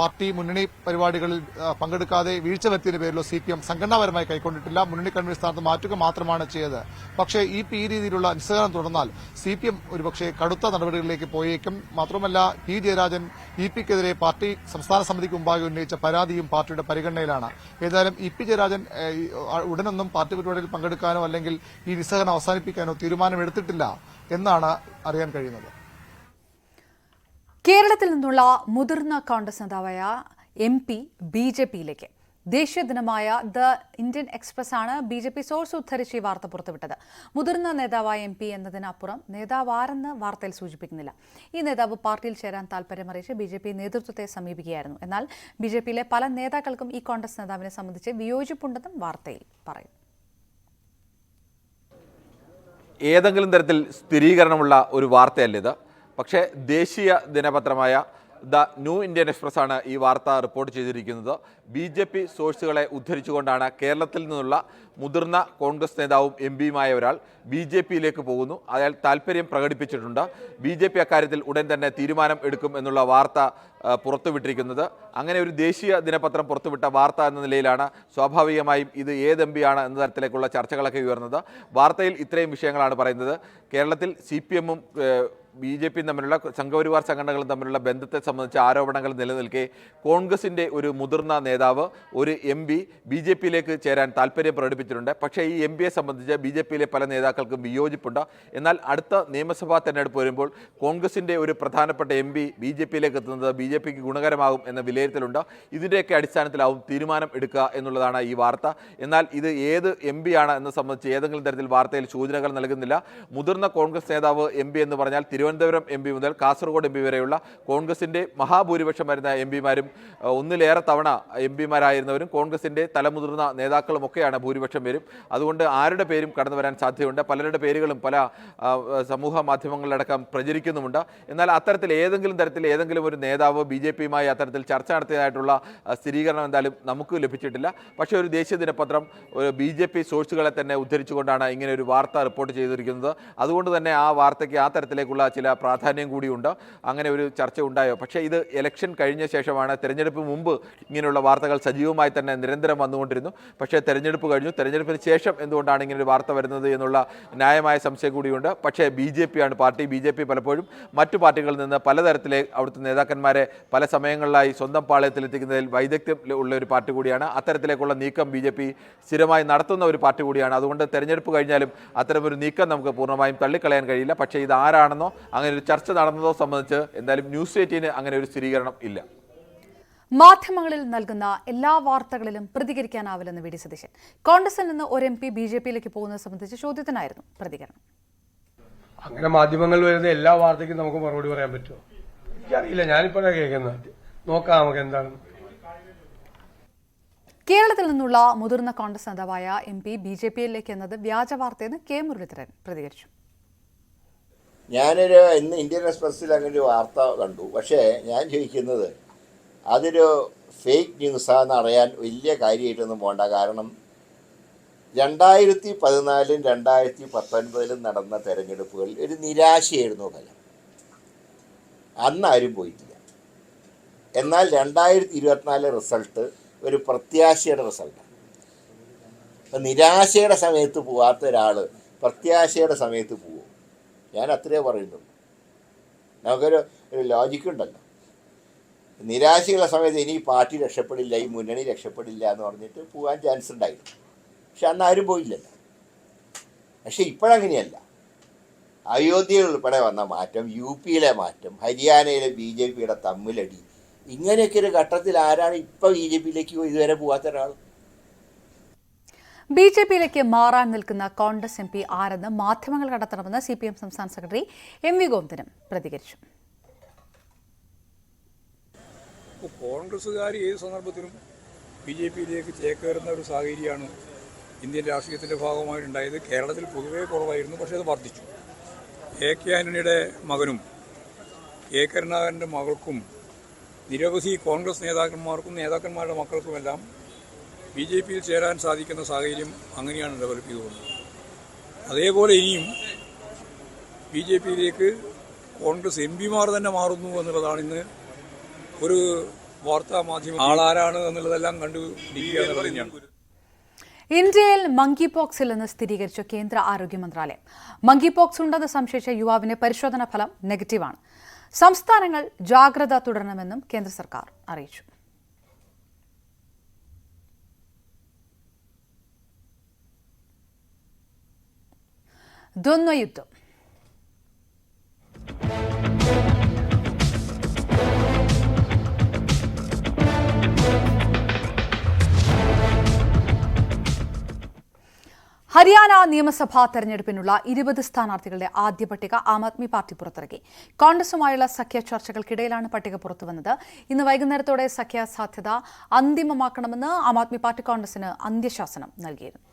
പാർട്ടി മുന്നണി പരിപാടികളിൽ പങ്കെടുക്കാതെ വീഴ്ച വരുത്തിയതിന്റെ പേരിലോ CPM സംഘടനാപരമായി കൈക്കൊണ്ടിട്ടില്ല. മുന്നണി കൺവീനർ സ്ഥാനത്ത് മാറ്റുക മാത്രമാണ് ചെയ്തത്. പക്ഷേ ഈ രീതിയിലുള്ള നിസ്സഹകരണം തുടർന്നാൽ CPM ഒരുപക്ഷെ കടുത്ത നടപടികളിലേക്ക് പോയേക്കും. മാത്രമല്ല P. ജയരാജൻ ഇ.പിക്കെതിരെ പാർട്ടി സംസ്ഥാന സമിതിക്ക് മുമ്പാകെ ഉന്നയിച്ച പരാതിയും പാർട്ടിയുടെ പരിഗണനയിലാണ്. ഏതായാലും ഇ.പി. ജയരാജൻ ഉടനൊന്നും പാർട്ടി പരിപാടിയിൽ പങ്കെടുക്കാനോ അല്ലെങ്കിൽ ഈ നിസ്സഹകരണം അവസാനിപ്പിക്കാനോ തീരുമാനമെടുത്തിട്ടില്ല എന്നാണ് അറിയാൻ കഴിയുന്നത്. കേരളത്തിൽ നിന്നുള്ള മുതിർന്ന കോൺഗ്രസ് നേതാവായ MP BJPയിലേക്ക്. ദേശീയ ദിനമായ ദ ഇന്ത്യൻ എക്സ്പ്രസ് ആണ് BJP സോഴ്സ് ഉദ്ധരിച്ച് ഈ വാർത്ത പുറത്തുവിട്ടത്. മുതിർന്ന നേതാവായ MP എന്നതിനപ്പുറം നേതാവാരെന്ന് വാർത്തയിൽ സൂചിപ്പിക്കുന്നില്ല. ഈ നേതാവ് പാർട്ടിയിൽ ചേരാൻ താൽപര്യമറിയിച്ച് BJP നേതൃത്വത്തെ സമീപിക്കുകയായിരുന്നു. എന്നാൽ BJPയിലെ പല നേതാക്കൾക്കും ഈ കോൺഗ്രസ് നേതാവിനെ സംബന്ധിച്ച് വിയോജിപ്പുണ്ടെന്നും വാർത്തയിൽ പറയുന്നു. ഏതെങ്കിലും തരത്തിൽ സ്ഥിരീകരണമുള്ള ഒരു വാർത്തയല്ലിത്. പക്ഷേ ദേശീയ ദിനപത്രമായ ദ ന്യൂ ഇന്ത്യൻ എക്സ്പ്രസ് ആണ് ഈ വാർത്ത റിപ്പോർട്ട് ചെയ്തിരിക്കുന്നത്. BJP സോഴ്സുകളെ ഉദ്ധരിച്ചുകൊണ്ടാണ് കേരളത്തിൽ നിന്നുള്ള മുതിർന്ന കോൺഗ്രസ് നേതാവും MP-യുമായ ഒരാൾ BJPയിലേക്ക് പോകുന്നു. അയാൾ താല്പര്യം പ്രകടിപ്പിച്ചിട്ടുണ്ട്. BJP അക്കാര്യത്തിൽ ഉടൻ തന്നെ തീരുമാനം എടുക്കും എന്നുള്ള വാർത്ത പുറത്തുവിട്ടിരിക്കുന്നത്. അങ്ങനെ ഒരു ദേശീയ ദിനപത്രം പുറത്തുവിട്ട വാർത്ത എന്ന നിലയിലാണ് സ്വാഭാവികമായും ഇത് ഏത് MP-യാണ് എന്ന തരത്തിലേക്കുള്ള ചർച്ചകളൊക്കെ ഉയർന്നത്. വാർത്തയിൽ ഇത്രയും വിഷയങ്ങളാണ് പറയുന്നത്. കേരളത്തിൽ CPM-ഉം BJPയും തമ്മിലുള്ള സംഘപരിവാർ സംഘടനകളും തമ്മിലുള്ള ബന്ധത്തെ സംബന്ധിച്ച ആരോപണങ്ങൾ നിലനിൽക്കെ കോൺഗ്രസിൻ്റെ ഒരു മുതിർന്ന നേതാവ് ഒരു MP BJPയിലേക്ക് ചേരാൻ താല്പര്യം പ്രകടിപ്പിച്ചിട്ടുണ്ട്. പക്ഷേ ഈ MP-യെ സംബന്ധിച്ച് BJPയിലെ പല നേതാക്കൾക്കും വിയോജിപ്പുണ്ട്. എന്നാൽ അടുത്ത നിയമസഭാ തെരഞ്ഞെടുപ്പ് വരുമ്പോൾ കോൺഗ്രസിൻ്റെ ഒരു പ്രധാനപ്പെട്ട MP BJPയിലേക്ക് എത്തുന്നത് BJPക്ക് ഗുണകരമാകും എന്ന വിലയിരുത്തലുണ്ട്. ഇതിൻ്റെയൊക്കെ അടിസ്ഥാനത്തിലാവും തീരുമാനം എടുക്കുക എന്നുള്ളതാണ് ഈ വാർത്ത. എന്നാൽ ഇത് ഏത് MP-യാണ് എന്ന് സംബന്ധിച്ച് ഏതെങ്കിലും തരത്തിൽ വാർത്തയിൽ സൂചനകൾ നൽകുന്നില്ല. മുതിർന്ന കോൺഗ്രസ് നേതാവ് MP എന്ന് പറഞ്ഞാൽ തിരുവനന്തപുരം MP മുതൽ കാസർഗോഡ് MP വരെയുള്ള കോൺഗ്രസിൻ്റെ മഹാഭൂരിപക്ഷം വരുന്ന MP-മാരും ഒന്നിലേറെ തവണ MP-മാരായിരുന്നവരും കോൺഗ്രസിൻ്റെ തലമുതിർന്ന നേതാക്കളുമൊക്കെയാണ് ഭൂരിപക്ഷം പേരും. അതുകൊണ്ട് ആരുടെ പേരും കടന്നു വരാൻ സാധ്യതയുണ്ട്. പലരുടെ പേരുകളും പല സമൂഹ മാധ്യമങ്ങളിലടക്കം പ്രചരിക്കുന്നുമുണ്ട്. എന്നാൽ അത്തരത്തിൽ ഏതെങ്കിലും തരത്തിൽ ഏതെങ്കിലും ഒരു നേതാവ് BJPയുമായി അത്തരത്തിൽ ചർച്ച നടത്തിയതായിട്ടുള്ള സ്ഥിരീകരണം എന്തായാലും നമുക്ക് ലഭിച്ചിട്ടില്ല. പക്ഷേ ഒരു ദേശീയ ദിനപത്രം BJP സോഴ്സുകളെ തന്നെ ഉദ്ധരിച്ചുകൊണ്ടാണ് ഇങ്ങനെ ഒരു വാർത്ത റിപ്പോർട്ട് ചെയ്തിരിക്കുന്നത്. അതുകൊണ്ട് തന്നെ ആ വാർത്തയ്ക്ക് ആ തരത്തിലേക്കുള്ള ചില പ്രാധാന്യം കൂടിയുണ്ട്. അങ്ങനെ ഒരു ചർച്ച ഉണ്ടായോ? പക്ഷേ ഇത് ഇലക്ഷൻ കഴിഞ്ഞ ശേഷമാണ്. തെരഞ്ഞെടുപ്പ് മുമ്പ് ഇങ്ങനെയുള്ള വാർത്തകൾ സജീവമായി തന്നെ നിരന്തരം വന്നുകൊണ്ടിരുന്നു. പക്ഷേ തെരഞ്ഞെടുപ്പ് കഴിഞ്ഞു. തെരഞ്ഞെടുപ്പിന് ശേഷം എന്തുകൊണ്ടാണ് ഇങ്ങനൊരു വാർത്ത വരുന്നത് എന്നുള്ള ന്യായമായ സംശയം കൂടിയുണ്ട്. പക്ഷേ BJPയാണ് പാർട്ടി. BJP പലപ്പോഴും മറ്റു പാർട്ടികളിൽ നിന്ന് പലതരത്തിലെ അവിടുത്തെ നേതാക്കന്മാരെ പല സമയങ്ങളിലായി സ്വന്തം പാളയത്തിലെത്തിക്കുന്നതിൽ വൈദഗ്ധ്യം ഉള്ള ഒരു പാർട്ടി കൂടിയാണ്. അത്തരത്തിലേക്കുള്ള നീക്കം BJP സ്ഥിരമായി നടത്തുന്ന ഒരു പാർട്ടി കൂടിയാണ്. അതുകൊണ്ട് തെരഞ്ഞെടുപ്പ് കഴിഞ്ഞാലും അത്തരമൊരു നീക്കം നമുക്ക് പൂർണ്ണമായും തള്ളിക്കളയാൻ കഴിയില്ല. പക്ഷേ ഇത് ആരാണെന്നോ അങ്ങനെ ഒരു ചർച്ച നടന്നതോ സംബന്ധിച്ച് എന്തായാലും ന്യൂസ് 18 അങ്ങനെ ഒരു സ്ഥിരീകരണം ഇല്ല. മാധ്യമങ്ങളിൽ നൽകുന്ന എല്ലാ വാർത്തകളിലും പ്രതികരിക്കാനാവില്ലെന്ന് VD സതീശൻ. കോൺഗ്രസിൽ നിന്ന് ഒരു MP BJPയിലേക്ക് പോകുന്നത് സംബന്ധിച്ച് ചോദ്യത്തിനായിരുന്നു പ്രതികരണം. അങ്ങനെ മാധ്യമങ്ങളിൽ വരുന്ന എല്ലാ വാർത്തയ്ക്കും നമുക്ക് മറുപടി പറയാൻ പറ്റുമോ? എനിക്കറിയില്ല. ഞാനിപ്പോഴാണ് കേൾക്കുന്നത്. നോക്കാം നമുക്ക് എന്താണ്. കേരളത്തിൽ നിന്നുള്ള മുതിർന്ന കോൺഗ്രസ് നേതാവായ MP BJPയിലേക്ക് എന്നത് വ്യാജ വാർത്തയെന്ന് K മുരളീധരൻ പ്രതികരിച്ചു. ഞാനൊരു ഇന്ന് ഇന്ത്യൻ എക്സ്പ്രസ്സിൽ അങ്ങനെ ഒരു വാർത്ത കണ്ടു. പക്ഷേ ഞാൻ ചോദിക്കുന്നത് അതൊരു ഫേക്ക് ന്യൂസാണെന്ന് അറിയാൻ വലിയ കാര്യമായിട്ടൊന്നും പോകണ്ട. കാരണം 2014 2019 നടന്ന തെരഞ്ഞെടുപ്പുകളിൽ ഒരു നിരാശയായിരുന്നു ഫലം. അന്നാരും പോയിട്ടില്ല. എന്നാൽ 2024 റിസൾട്ട് ഒരു പ്രത്യാശയുടെ റിസൾട്ടാണ്. അപ്പം നിരാശയുടെ സമയത്ത് പോവാത്ത ഒരാൾ പ്രത്യാശയുടെ സമയത്ത് പോവും. ഞാൻ അത്രേ പറയുന്നുള്ളൂ. നമുക്കൊരു ലോജിക്കുണ്ടല്ലോ. നിരാശയുള്ള സമയത്ത് ഇനി പാർട്ടി രക്ഷപ്പെടില്ല, ഈ മുന്നണി രക്ഷപ്പെടില്ല എന്ന് പറഞ്ഞിട്ട് പോകാൻ ചാൻസ് ഉണ്ടായിരുന്നു. പക്ഷെ അന്ന് ആരും പോയില്ലല്ലോ. പക്ഷെ ഇപ്പോഴങ്ങനെയല്ല. അയോധ്യയിൽ ഉൾപ്പെടെ വന്ന മാറ്റം, UPയിലെ മാറ്റം, ഹരിയാനയിലെ BJPയുടെ തമ്മിലടി, ഇങ്ങനെയൊക്കെ ഒരു ഘട്ടത്തിൽ ആരാണ് ഇപ്പോൾ BJPയിലേക്ക് ഇതുവരെ പോകാത്ത ഒരാൾ? BJPയിലേക്ക് മാറാൻ നിൽക്കുന്ന കോൺഗ്രസ് MP ആരെന്ന് മാധ്യമങ്ങൾ കണ്ടെത്തണമെന്ന് CPM സംസ്ഥാന സെക്രട്ടറി MV ഗോവിന്ദനും പ്രതികരിച്ചു. കോൺഗ്രസ്സുകാർ ഏത് സന്ദർഭത്തിലും BJPയിലേക്ക് ചേക്കേറുന്ന ഒരു സാഹചര്യമാണ് ഇന്ത്യൻ രാഷ്ട്രീയത്തിൻ്റെ ഭാഗമായിട്ടുണ്ടായത്. കേരളത്തിൽ പൊതുവേ കുറവായിരുന്നു. പക്ഷേ അത് വർദ്ധിച്ചു. AK ആന്റണിയുടെ മകനും A കരുണാകരൻ്റെ മകൾക്കും നിരവധി കോൺഗ്രസ് നേതാക്കന്മാരുടെ മക്കൾക്കുമെല്ലാം BJPയിൽ ചേരാൻ സാധിക്കുന്ന സാഹചര്യം അങ്ങനെയാണ് ഡെവലപ്പ് ചെയ്തു പോകുന്നത്. അതേപോലെ ഇനിയും BJPയിലേക്ക് കോൺഗ്രസ് MP-മാർ തന്നെ മാറുന്നു എന്നുള്ളതാണ് ഇന്ന് ഒരു വാർത്താ മാധ്യമം ആളാരാണ് എന്നുള്ളതെല്ലാം കണ്ടുപിടിക്കുക എന്നുള്ളത് തന്നെയാണ്. ഇന്ത്യയിൽ മങ്കി പോക്സ് ഇല്ലെന്ന് സ്ഥിരീകരിച്ച കേന്ദ്ര ആരോഗ്യ മന്ത്രാലയം. മങ്കി പോക്സ് ഉണ്ടെന്ന് സംശയിച്ച യുവാവിന്റെ പരിശോധനാ ഫലം നെഗറ്റീവാണ്. സംസ്ഥാനങ്ങൾ ജാഗ്രത തുടരണമെന്നും കേന്ദ്ര സർക്കാർ അറിയിച്ചു. ദ്വന്ദ്വയുദ്ധം. ഹരിയാന നിയമസഭാ തെരഞ്ഞെടുപ്പിനുള്ള 20 സ്ഥാനാർത്ഥികളുടെ ആദ്യ പട്ടിക ആം ആദ്മി പാർട്ടി പുറത്തിറക്കി. കോൺഗ്രസുമായുള്ള സഖ്യ ചർച്ചകൾക്കിടയിലാണ് പട്ടിക പുറത്തുവന്നത്. ഇന്ന് വൈകുന്നേരത്തോടെ സഖ്യ സാധ്യത അന്തിമമാക്കണമെന്ന് ആം ആദ്മി പാർട്ടി കോൺഗ്രസിന് അന്ത്യശാസനം നൽകിയിരുന്നു.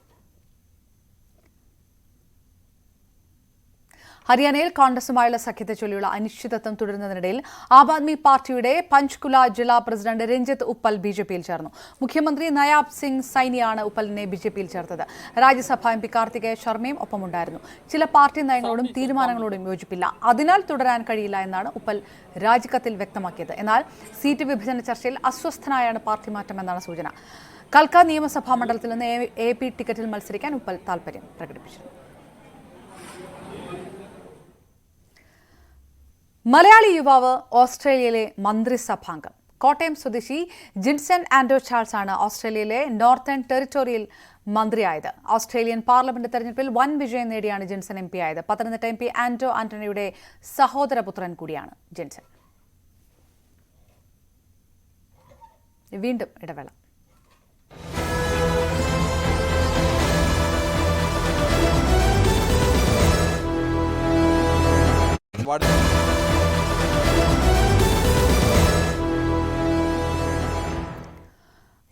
ഹരിയാനയിൽ കോൺഗ്രസുമായുള്ള സഖ്യത്തെ ചൊല്ലിയുള്ള അനിശ്ചിതത്വം തുടരുന്നതിനിടയിൽ ആം ആദ്മി പാർട്ടിയുടെ പഞ്ച്കുല ജില്ലാ പ്രസിഡന്റ് രഞ്ജിത്ത് ഉപ്പൽ ബിജെപിയിൽ ചേർന്നു. മുഖ്യമന്ത്രി നയാബ് സിംഗ് സൈനിയാണ് ഉപ്പലിനെ ബിജെപിയിൽ ചേർത്തത്. രാജ്യസഭാ എം പി കാർത്തികേയ ശർമ്മയും ഒപ്പമുണ്ടായിരുന്നു. ചില പാർട്ടി നയങ്ങളോടും തീരുമാനങ്ങളോടും യോജിപ്പില്ല, അതിനാൽ തുടരാൻ കഴിയില്ല എന്നാണ് ഉപ്പൽ രാജിക്കത്തിൽ വ്യക്തമാക്കിയത്. എന്നാൽ സീറ്റ് വിഭജന ചർച്ചയിൽ അസ്വസ്ഥനായാണ് പാർട്ടി മാറ്റമെന്നാണ് സൂചന. കൽക്ക നിയമസഭാ മണ്ഡലത്തിൽ നിന്ന് AP ടിക്കറ്റിൽ മത്സരിക്കാൻ ഉപ്പൽ താൽപര്യം പ്രകടിപ്പിച്ചിരുന്നു. മലയാളി യുവാവ് ഓസ്ട്രേലിയയിലെ മന്ത്രിസഭാംഗം. കോട്ടയം സ്വദേശി ജിൻസൺ ആൻഡോ ചാൾസ് ആണ് ഓസ്ട്രേലിയയിലെ നോർത്തേൺ ടെറിട്ടോറിയൽ മന്ത്രിയായത്. ഓസ്ട്രേലിയൻ പാർലമെന്റ് തെരഞ്ഞെടുപ്പിൽ വൻ വിജയം നേടിയാണ് ജിൻസൺ MP ആയത്. പത്തനംതിട്ട MP ആൻഡോ ആന്റണിയുടെ സഹോദരപുത്രൻ കൂടിയാണ് ജിൻസൺ. വീണ്ടും ഇടവേള.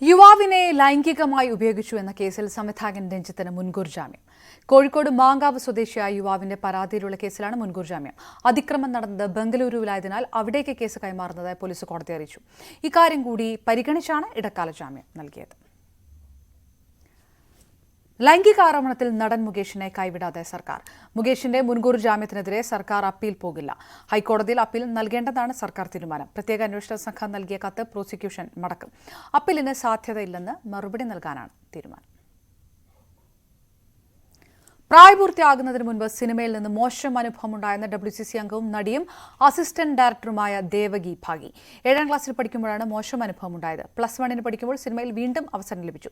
യുവാവിനെ ലൈംഗികമായി ഉപയോഗിച്ചു എന്ന കേസിൽ സംവിധായകൻ രഞ്ജിത്തിന് മുൻകൂർ ജാമ്യം. കോഴിക്കോട് മാങ്കാവ് സ്വദേശിയായ യുവാവിന്റെ പരാതിയിലുള്ള കേസിലാണ് മുൻകൂർ ജാമ്യം. അതിക്രമം നടന്നത് ബംഗളൂരുവിലായതിനാൽ അവിടേക്ക് കേസ് കൈമാറുന്നതായി പോലീസ് കോടതിയെ അറിയിച്ചു. ഇക്കാര്യം കൂടി പരിഗണിച്ചാണ് ഇടക്കാല ജാമ്യം നൽകിയത്. ലൈംഗികാരോപണത്തിൽ നടൻ മുകേഷിനെ കൈവിടാതെ സർക്കാർ. മുകേഷിന്റെ മുൻകൂർ ജാമ്യത്തിനെതിരെ സർക്കാർ അപ്പീൽ പോകില്ല. ഹൈക്കോടതിയിൽ അപ്പീൽ നൽകേണ്ടതാണ് സർക്കാർ തീരുമാനം. പ്രത്യേക അന്വേഷണ സംഘം നൽകിയ കത്ത് പ്രോസിക്യൂഷൻ മടക്കും. അപ്പീലിന് സാധ്യതയില്ലെന്ന് മറുപടി നൽകാനാണ് തീരുമാനം. പ്രായപൂർത്തിയാകുന്നതിന് മുൻപ് സിനിമയിൽ നിന്ന് മോശം അനുഭവമുണ്ടായെന്ന WCC അംഗവും നടിയും അസിസ്റ്റന്റ് ഡയറക്ടറുമായ ദേവകി ഭാഗി. 7ാം ക്ലാസ്സിൽ പഠിക്കുമ്പോഴാണ് മോശം അനുഭവമുണ്ടായത്. +1 പഠിക്കുമ്പോൾ സിനിമയിൽ വീണ്ടും അവസരം ലഭിച്ചു.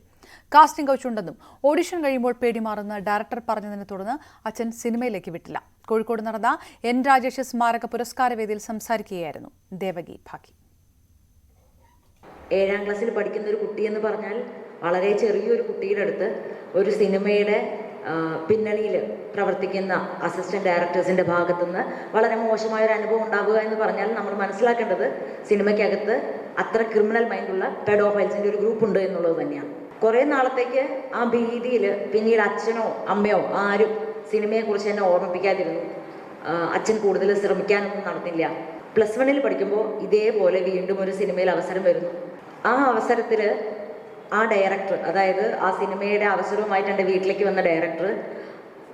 കാസ്റ്റിംഗ് കൗച്ച് ഉണ്ടെന്നും ഓഡിഷൻ കഴിയുമ്പോൾ പേടിമാറുന്ന ഡയറക്ടർ പറഞ്ഞതിനെ തുടർന്ന് അച്ഛൻ സിനിമയിലേക്ക് വിട്ടില്ല. കോഴിക്കോട് നടന്ന N രാജേഷ് സ്മാരക പുരസ്കാര വേദിയിൽ സംസാരിക്കുകയായിരുന്നു ദേവകി ഭാഗി. 7ാം ക്ലാസ്സിൽ പഠിക്കുന്ന ഒരു കുട്ടിയെന്ന് പറഞ്ഞാൽ വളരെ ചെറിയൊരു കുട്ടിയുടെ അടുത്ത് ഒരു സിനിമയുടെ പിന്നണിയിൽ പ്രവർത്തിക്കുന്ന അസിസ്റ്റന്റ് ഡയറക്ടേഴ്സിന്റെ ഭാഗത്തുനിന്ന് വളരെ മോശമായൊരു അനുഭവം ഉണ്ടാവുക എന്ന് പറഞ്ഞാൽ നമ്മൾ മനസ്സിലാക്കേണ്ടത് സിനിമയ്ക്കകത്ത് അത്ര ക്രിമിനൽ മൈൻഡുള്ള പെഡോഫൈൽസിന്റെ ഒരു ഗ്രൂപ്പ് ഉണ്ട് എന്നുള്ളത് തന്നെയാണ്. കുറേ നാളത്തേക്ക് ആ ഭീതിയിൽ പിന്നീട് അച്ഛനോ അമ്മയോ ആരും സിനിമയെക്കുറിച്ച് എന്നെ ഓർമ്മിപ്പിക്കാതിരുന്നു. അച്ഛൻ കൂടുതൽ ശ്രമിക്കാനൊന്നും നടന്നില്ല. +1 പഠിക്കുമ്പോൾ ഇതേപോലെ വീണ്ടും ഒരു സിനിമയിൽ അവസരം വരുന്നു. ആ അവസരത്തിൽ ആ ഡയറക്ടർ, അതായത് ആ സിനിമയുടെ അവസരവുമായിട്ട് എൻ്റെ വീട്ടിലേക്ക് വന്ന ഡയറക്ടർ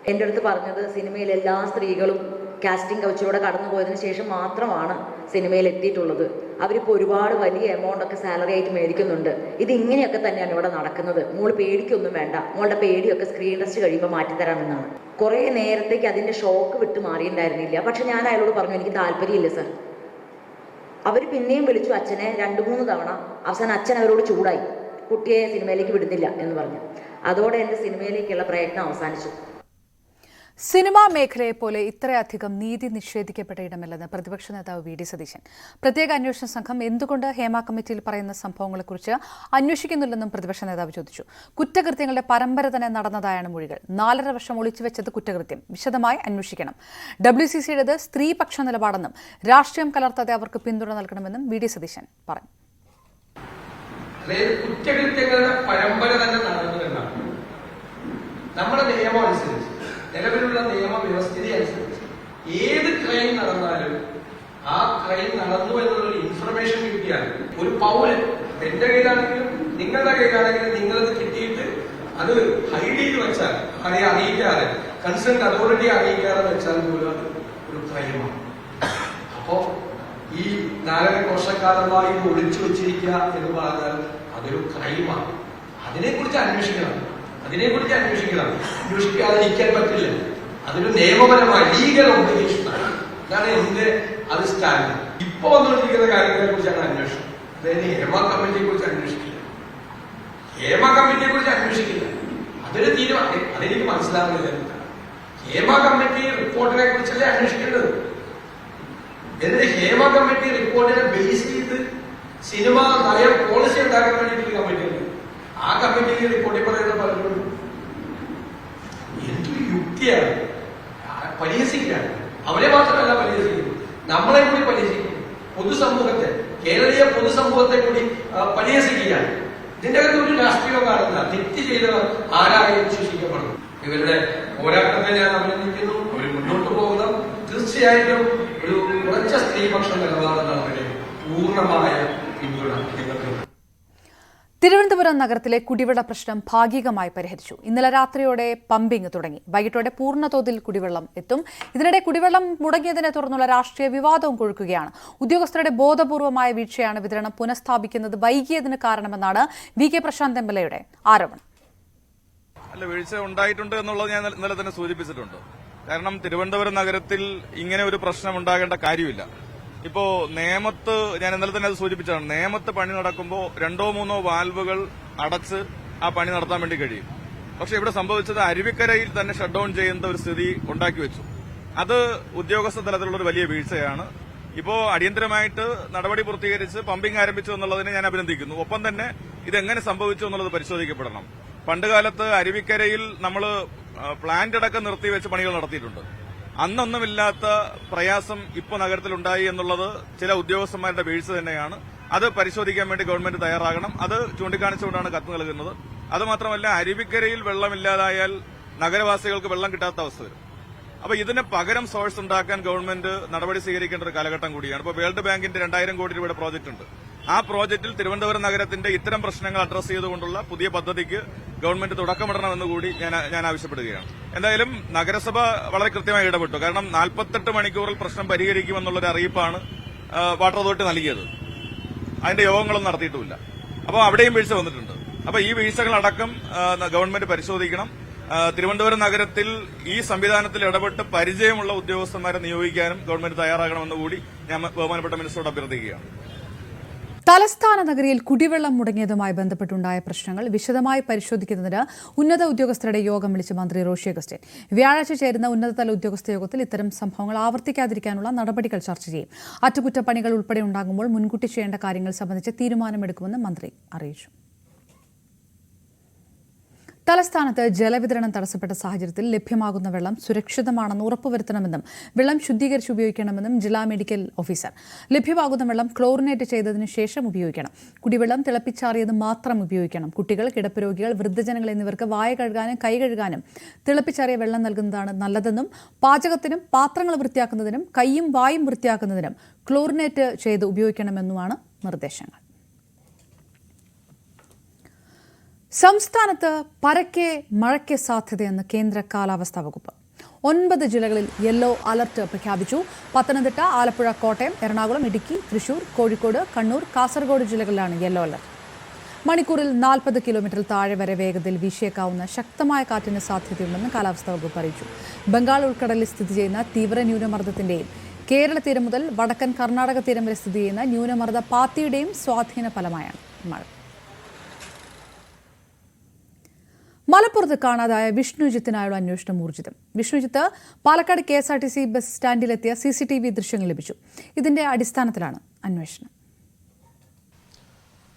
എൻ്റെ അടുത്ത് പറഞ്ഞത് സിനിമയിൽ എല്ലാ സ്ത്രീകളും കാസ്റ്റിംഗ് കൗച്ചിലൂടെ കടന്നു പോയതിനു ശേഷം മാത്രമാണ് സിനിമയിൽ എത്തിയിട്ടുള്ളത്. അവരിപ്പോൾ ഒരുപാട് വലിയ എമൗണ്ട് ഒക്കെ സാലറി ആയിട്ട് മേടിക്കുന്നുണ്ട്. ഇതിങ്ങനെയൊക്കെ തന്നെയാണ് ഇവിടെ നടക്കുന്നത്. മോൾ പേടിക്കൊന്നും വേണ്ട, മോളുടെ പേടിയൊക്കെ സ്ക്രീൻ ടെസ്റ്റ് കഴിയുമ്പോൾ മാറ്റിത്തരാമെന്നാണ്. കുറേ നേരത്തേക്ക് അതിൻ്റെ ഷോക്ക് വിട്ട് മാറിയിട്ടുണ്ടായിരുന്നില്ല. പക്ഷെ ഞാൻ അയാളോട് പറഞ്ഞു എനിക്ക് താല്പര്യമില്ല സർ. അവർ പിന്നെയും വിളിച്ചു അച്ഛനെ 2-3 തവണ. അവസാനം അച്ഛൻ അവരോട് ചൂടായി, കുട്ടിയെ സിനിമയിലേക്ക് വിടുന്നില്ല എന്ന് പറഞ്ഞു. അതോടെ എൻ്റെ സിനിമയിലേക്കുള്ള പ്രയത്നം അവസാനിച്ചു. സിനിമാ മേഖലയെ പോലെ ഇത്രയധികം നീതി നിഷേധിക്കപ്പെട്ട ഇടമല്ലെന്ന് പ്രതിപക്ഷ നേതാവ് VD സതീശൻ. പ്രത്യേക അന്വേഷണ സംഘം എന്തുകൊണ്ട് ഹേമ കമ്മിറ്റിയിൽ പറയുന്ന സംഭവങ്ങളെക്കുറിച്ച് അന്വേഷിക്കുന്നില്ലെന്നും പ്രതിപക്ഷ നേതാവ് ചോദിച്ചു. കുറ്റകൃത്യങ്ങളുടെ പരമ്പര തന്നെ നടന്നതായാണ് മൊഴികൾ. 4.5 വർഷം ഒളിച്ചുവെച്ചത് കുറ്റകൃത്യം. വിശദമായി അന്വേഷിക്കണം. WCCയുടേത് സ്ത്രീപക്ഷ നിലപാടെന്നും രാഷ്ട്രീയം കലർത്താതെ അവർക്ക് പിന്തുണ നൽകണമെന്നും VD സതീശൻ പറഞ്ഞു. കുറ്റകൃത്യങ്ങളുടെ പരമ്പര തന്നെ നടന്നു എന്നാണ് നമ്മുടെ നിയമം അനുസരിച്ച്, നിലവിലുള്ള നിയമവ്യവസ്ഥിതി അനുസരിച്ച് ഏത് ക്രൈം നടന്നാലും ആ ക്രൈം നടന്നു എന്നുള്ളൊരു ഇൻഫർമേഷൻ കിട്ടിയാൽ ഒരു പൗരൻ, എന്റെ കയ്യിലാണെങ്കിലും നിങ്ങളുടെ കയ്യിലാണെങ്കിലും, നിങ്ങളത് കിട്ടിയിട്ട് അത് ഹൈഡ് ചെയ്ത് വെച്ചാൽ, ആരെയും അറിയിക്കാതെ, കൺസേൺ അതോറിറ്റിയെ അറിയിക്കാതെ വെച്ചാൽ പോലും അത് ഒരു ക്രൈമാണ്. അപ്പോ ഈ 4.5 വർഷക്കാലമായി ഇത് ഒളിച്ചു വെച്ചിരിക്കുക എന്ന് പറഞ്ഞാൽ അതൊരു ക്രൈമാണ്. അതിനെക്കുറിച്ച് അന്വേഷിക്കണം. അന്വേഷിക്കാതെ ഇരിക്കാൻ പറ്റില്ല. അതൊരു നിയമപരമായ ലീഗൽ ഒബ്ലിഗേഷനാണ്. അതാണ് എന്റെ അടിസ്ഥാനം. ഇപ്പൊ വന്നുകൊണ്ടിരിക്കുന്ന കാര്യങ്ങളെ കുറിച്ചാണ് അന്വേഷണം. അതായത് ഹേമ കമ്മിറ്റിയെ കുറിച്ച് അന്വേഷിക്കില്ല. അതൊരു തീരുമാനം. അതെനിക്ക് മനസ്സിലാവുന്നില്ല. ഹേമ കമ്മിറ്റി റിപ്പോർട്ടിനെ കുറിച്ചല്ലേ അന്വേഷിക്കേണ്ടത്. എന്നിട്ട് ഹേമ കമ്മിറ്റി റിപ്പോർട്ടിനെ ബേസ് ചെയ്ത് സിനിമ നയ പോളിസി ഉണ്ടാക്കാൻ വേണ്ടിയിട്ടൊരു കമ്മിറ്റി ഉണ്ട്. ആ കമ്മിറ്റിക്ക് റിപ്പോർട്ടിൽ പറയുന്ന പലരും എന്തൊരു യുക്തിയാണ്. പരിഹസിക്കുകയാണ്. അവരെ മാത്രമല്ല പരിഹസിക്കുന്നത്, നമ്മളെ കൂടി പരിഹസിക്കുന്നു. പൊതുസമൂഹത്തെ, കേരളീയ പൊതുസമൂഹത്തെ കൂടി പരിഹസിക്കുകയാണ്. ഇതിന്റെ അകത്ത് ഒരു രാഷ്ട്രീയവും കാണുന്നില്ല. തെറ്റ് ചെയ്തവർ ആരായും ശിക്ഷിക്കപ്പെടുന്നു. ഇവരുടെ പോരാട്ടത്തെ ഞാൻ അഭിനന്ദിക്കുന്നു. അവർ മുന്നോട്ട് പോകുന്ന തീർച്ചയായിട്ടും ഒരു ഉറച്ച സ്ത്രീപക്ഷ നിലപാടാണ് അവരുടെ പൂർണ്ണമായ പിന്തുണ. തിരുവനന്തപുരം നഗരത്തിലെ കുടിവെള്ള പ്രശ്നം ഭാഗികമായി പരിഹരിച്ചു. ഇന്നലെ രാത്രിയോടെ പമ്പിംഗ് തുടങ്ങി. വൈകിട്ടോടെ പൂർണ്ണതോതിൽ കുടിവെള്ളം എത്തും. ഇതിനിടെ കുടിവെള്ളം മുടങ്ങിയതിനെ തുടർന്നുള്ള രാഷ്ട്രീയ വിവാദവും കൊഴുക്കുകയാണ്. ഉദ്യോഗസ്ഥരുടെ ബോധപൂർവമായ വീഴ്ചയാണ് വിതരണം പുനഃസ്ഥാപിക്കുന്നത് വൈകിയതിന് കാരണമെന്നാണ് വി.കെ. പ്രശാന്ത് എം.എൽ.എയുടെ ആരോപണം. അല്ല, വീഴ്ച ഉണ്ടായിട്ടുണ്ട് എന്നുള്ളത് ഞാൻ ഇന്നലെ തന്നെ സൂചിപ്പിച്ചിട്ടുണ്ട്. കാരണം തിരുവനന്തപുരം നഗരത്തിൽ ഇങ്ങനെ ഒരു പ്രശ്നം ഉണ്ടാകേണ്ട കാര്യമില്ല. ഇപ്പോ നേമത്ത്, ഞാൻ ഇന്നലെ തന്നെ അത് സൂചിപ്പിച്ചതാണ്, നേമത്ത് പണി നടക്കുമ്പോൾ 2-3 വാൽവുകൾ അടച്ച് ആ പണി നടത്താൻ വേണ്ടി കഴിയും. പക്ഷെ ഇവിടെ സംഭവിച്ചത് അരുവിക്കരയിൽ തന്നെ ഷട്ട് ഡൌൺ ചെയ്യുന്ന ഒരു സ്ഥിതി ഉണ്ടാക്കി വെച്ചു. അത് ഉദ്യോഗസ്ഥ തലത്തിലുള്ള ഒരു വലിയ വീഴ്ചയാണ്. ഇപ്പോ അടിയന്തരമായിട്ട് നടപടി പൂർത്തീകരിച്ച് പമ്പിംഗ് ആരംഭിച്ചു എന്നുള്ളതിനെ ഞാൻ അഭിനന്ദിക്കുന്നു. ഒപ്പം തന്നെ ഇതെങ്ങനെ സംഭവിച്ചു എന്നുള്ളത് പരിശോധിക്കപ്പെടണം. പണ്ടുകാലത്ത് അരുവിക്കരയിൽ നമ്മൾ പ്ലാന്റ് അടക്കം നിർത്തിവെച്ച് പണികൾ നടത്തിയിട്ടുണ്ട്. അന്നൊന്നുമില്ലാത്ത പ്രയാസം ഇപ്പോൾ നഗരത്തിലുണ്ടായി എന്നുള്ളത് ചില ഉദ്യോഗസ്ഥന്മാരുടെ വീഴ്ച തന്നെയാണ്. അത് പരിശോധിക്കാൻ വേണ്ടി ഗവൺമെന്റ് തയ്യാറാകണം. അത് ചൂണ്ടിക്കാണിച്ചുകൊണ്ടാണ് കത്ത് നൽകുന്നത്. അതുമാത്രമല്ല, അരുവിക്കരയിൽ വെള്ളമില്ലാതായാൽ നഗരവാസികൾക്ക് വെള്ളം കിട്ടാത്ത അവസ്ഥ വരും. അപ്പൊ ഇതിന് പകരം സോഴ്സ് ഉണ്ടാക്കാൻ ഗവൺമെന്റ് നടപടി സ്വീകരിക്കേണ്ട ഒരു കാലഘട്ടം കൂടിയാണ്. ഇപ്പോൾ വേൾഡ് ബാങ്കിന്റെ 2000 കോടി രൂപയുടെ പ്രോജക്ട് ഉണ്ട്. ആ പ്രോജക്റ്റിൽ തിരുവനന്തപുരം നഗരത്തിന്റെ ഇത്തരം പ്രശ്നങ്ങൾ അഡ്രസ് ചെയ്തുകൊണ്ടുള്ള പുതിയ പദ്ധതിക്ക് ഗവൺമെന്റ് തുടക്കമിടണമെന്ന് കൂടി ഞാൻ ആവശ്യപ്പെടുകയാണ്. എന്തായാലും നഗരസഭ വളരെ കൃത്യമായി ഇടപെട്ടു. കാരണം 48 മണിക്കൂറിൽ പ്രശ്നം പരിഹരിക്കുമെന്നുള്ളൊരു അറിയിപ്പാണ് വാട്ടർ അതോറിറ്റി നൽകിയത്. അതിന്റെ യോഗങ്ങളൊന്നും നടത്തിയിട്ടുമില്ല. അപ്പോൾ അവിടെയും വീഴ്ച വന്നിട്ടുണ്ട്. അപ്പൊ ഈ വീഴ്ചകളടക്കം ഗവൺമെന്റ് പരിശോധിക്കണം. തിരുവനന്തപുരം നഗരത്തിൽ ഈ സംവിധാനത്തിൽ ഇടപെട്ട് പരിചയമുള്ള ഉദ്യോഗസ്ഥന്മാരെ നിയോഗിക്കാനും ഗവൺമെന്റ് തയ്യാറാകണമെന്ന് കൂടി ഞാൻ ബഹുമാനപ്പെട്ട മിനിസ്റ്ററോട് അഭ്യർത്ഥിക്കുകയാണ്. തലസ്ഥാന നഗരിയിൽ കുടിവെള്ളം മുടങ്ങിയതുമായി ബന്ധപ്പെട്ടുണ്ടായ പ്രശ്നങ്ങൾ വിശദമായി പരിശോധിക്കുന്നതിന് ഉന്നത ഉദ്യോഗസ്ഥരുടെ യോഗം വിളിച്ച് മന്ത്രി റോഷി അഗസ്റ്റിൻ. വ്യാഴാഴ്ച ചേരുന്ന ഉന്നതതല ഉദ്യോഗസ്ഥ യോഗത്തിൽ ഇത്തരം സംഭവങ്ങൾ ആവർത്തിക്കാതിരിക്കാനുള്ള നടപടികൾ ചർച്ച ചെയ്യും. അറ്റകുറ്റപ്പണികൾ ഉൾപ്പെടെ ഉണ്ടാകുമ്പോൾ മുൻകൂട്ടി ചെയ്യേണ്ട കാര്യങ്ങൾ സംബന്ധിച്ച് തീരുമാനമെടുക്കുമെന്ന് മന്ത്രി അറിയിച്ചു. തലസ്ഥാനത്ത് ജലവിതരണം തടസ്സപ്പെട്ട സാഹചര്യത്തിൽ ലഭ്യമാകുന്ന വെള്ളം സുരക്ഷിതമാണെന്ന് ഉറപ്പുവരുത്തണമെന്നും വെള്ളം ശുദ്ധീകരിച്ച് ഉപയോഗിക്കണമെന്നും ജില്ലാ മെഡിക്കൽ ഓഫീസർ. ലഭ്യമാകുന്ന വെള്ളം ക്ലോറിനേറ്റ് ചെയ്തതിനു ശേഷം ഉപയോഗിക്കണം. കുടിവെള്ളം തിളപ്പിച്ചാറിയത് മാത്രം ഉപയോഗിക്കണം. കുട്ടികൾ, കിടപ്പ് രോഗികൾ, വൃദ്ധജനങ്ങൾ എന്നിവർക്ക് വായ കഴുകാനും കൈ കഴുകാനും തിളപ്പിച്ചാറിയ വെള്ളം നൽകുന്നതാണ് നല്ലതെന്നും പാചകത്തിനും പാത്രങ്ങൾ വൃത്തിയാക്കുന്നതിനും കൈയും വായും വൃത്തിയാക്കുന്നതിനും ക്ലോറിനേറ്റ് ചെയ്ത് ഉപയോഗിക്കണമെന്നുമാണ് നിർദ്ദേശങ്ങൾ. സംസ്ഥാനത്ത് പരക്കെ മഴയ്ക്ക് സാധ്യതയെന്ന് കേന്ദ്ര കാലാവസ്ഥാ വകുപ്പ്. 9 ജില്ലകളിൽ യെല്ലോ അലർട്ട് പ്രഖ്യാപിച്ചു. പത്തനംതിട്ട, ആലപ്പുഴ, കോട്ടയം, എറണാകുളം, ഇടുക്കി, തൃശൂർ, കോഴിക്കോട്, കണ്ണൂർ, കാസർഗോഡ് ജില്ലകളിലാണ് യെല്ലോ അലർട്ട്. മണിക്കൂറിൽ 40 കിലോമീറ്റർ താഴെ വരെ വേഗതയിൽ വീശിയേക്കാവുന്ന ശക്തമായ കാറ്റിന് സാധ്യതയുണ്ടെന്ന് കാലാവസ്ഥാ വകുപ്പ് അറിയിച്ചു. ബംഗാൾ ഉൾക്കടലിൽ സ്ഥിതി ചെയ്യുന്ന തീവ്ര ന്യൂനമർദ്ദത്തിന്റെയും കേരള തീരം മുതൽ വടക്കൻ കർണാടക തീരം വരെ സ്ഥിതി ചെയ്യുന്ന ന്യൂനമർദ്ദ പാത്തിയുടെയും സ്വാധീന ഫലമായാണ് മഴ. മലപ്പുറത്ത് കാണാതായ വിഷ്ണുജിത്തിനായുള്ള അന്വേഷണം ഊർജിതം. വിഷ്ണുജിത്ത് പാലക്കാട് KSRTC ബസ് സ്റ്റാൻഡിലെത്തിയ CCTV ദൃശ്യങ്ങൾ ലഭിച്ചു. ഇതിന്റെ അടിസ്ഥാനത്തിലാണ് അന്വേഷണം.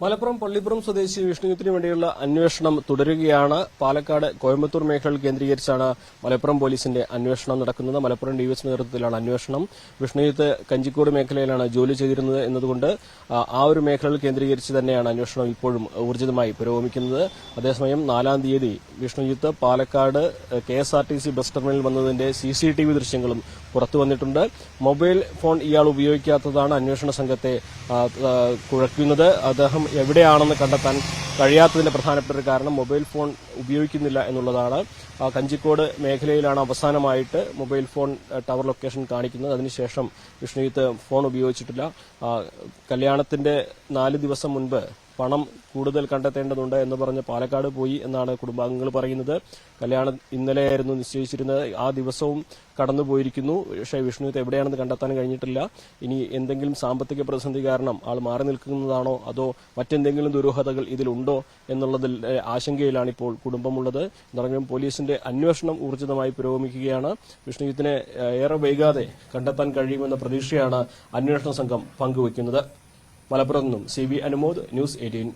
മലപ്പുറം പള്ളിപ്പുറം സ്വദേശി വിഷ്ണുജിത്തിന് വേണ്ടിയുള്ള അന്വേഷണം തുടരുകയാണ്. പാലക്കാട്, കോയമ്പത്തൂർ മേഖലകൾ കേന്ദ്രീകരിച്ചാണ് മലപ്പുറം പോലീസിന്റെ അന്വേഷണം നടക്കുന്നത്. മലപ്പുറം DSP നേതൃത്വത്തിലാണ് അന്വേഷണം. വിഷ്ണുജിത്ത് കഞ്ചിക്കോട് മേഖലയിലാണ് ജോലി ചെയ്തിരുന്നത് എന്നതുകൊണ്ട് ആ ഒരു മേഖലകൾ കേന്ദ്രീകരിച്ച് തന്നെയാണ് അന്വേഷണം ഇപ്പോഴും ഊർജിതമായി പുരോഗമിക്കുന്നത്. അതേസമയം 4-ാം തീയതി വിഷ്ണുജിത്ത് പാലക്കാട് KSRTC ബസ് ടെർമിനലിൽ വന്നതിന്റെ CCTV ദൃശ്യങ്ങളും പുറത്തു വന്നിട്ടുണ്ട്. മൊബൈൽ ഫോൺ ഇയാൾ ഉപയോഗിക്കാത്തതാണ് അന്വേഷണ സംഘത്തെ കുഴക്കുന്നത്. അദ്ദേഹം എവിടെയാണെന്ന് കണ്ടെത്താൻ കഴിയാത്തതിന്റെ പ്രധാനപ്പെട്ട ഒരു കാരണം മൊബൈൽ ഫോൺ ഉപയോഗിക്കുന്നില്ല എന്നുള്ളതാണ്. കഞ്ചിക്കോട് മേഖലയിലാണ് അവസാനമായിട്ട് മൊബൈൽ ഫോൺ ടവർ ലൊക്കേഷൻ കാണിക്കുന്നത്. അതിനുശേഷം വിഷ്ണുജിത്ത് ഫോൺ ഉപയോഗിച്ചിട്ടില്ല. കല്യാണത്തിന്റെ 4 ദിവസം മുൻപ് പണം കൂടുതൽ കണ്ടെത്തേണ്ടതുണ്ട് എന്ന് പറഞ്ഞ് പാലക്കാട് പോയി എന്നാണ് കുടുംബാംഗങ്ങൾ പറയുന്നത്. കല്യാണം ഇന്നലെയായിരുന്നു നിശ്ചയിച്ചിരുന്നത്. ആ ദിവസവും കടന്നുപോയിരിക്കുന്നു. പക്ഷേ വിഷ്ണുവിനെ എവിടെയാണെന്ന് കണ്ടെത്താൻ കഴിഞ്ഞിട്ടില്ല. ഇനി എന്തെങ്കിലും സാമ്പത്തിക പ്രതിസന്ധി കാരണം ആൾ മാറി നിൽക്കുന്നതാണോ അതോ മറ്റെന്തെങ്കിലും ദുരൂഹതകൾ ഇതിലുണ്ടോ എന്നുള്ളതിൽ ആശങ്കയിലാണ് ഇപ്പോൾ കുടുംബമുള്ളത്. എന്താണെങ്കിലും പോലീസിന്റെ അന്വേഷണം ഊർജിതമായി പുരോഗമിക്കുകയാണ്. വിഷ്ണുജിത്തിനെ ഏറെ വൈകാതെ കണ്ടെത്താൻ കഴിയുമെന്ന പ്രതീക്ഷയാണ് അന്വേഷണ സംഘം പങ്കുവയ്ക്കുന്നത്. മലപ്പുറത്ത് നിന്നും CV അനുമോദ്, ന്യൂസ് 18.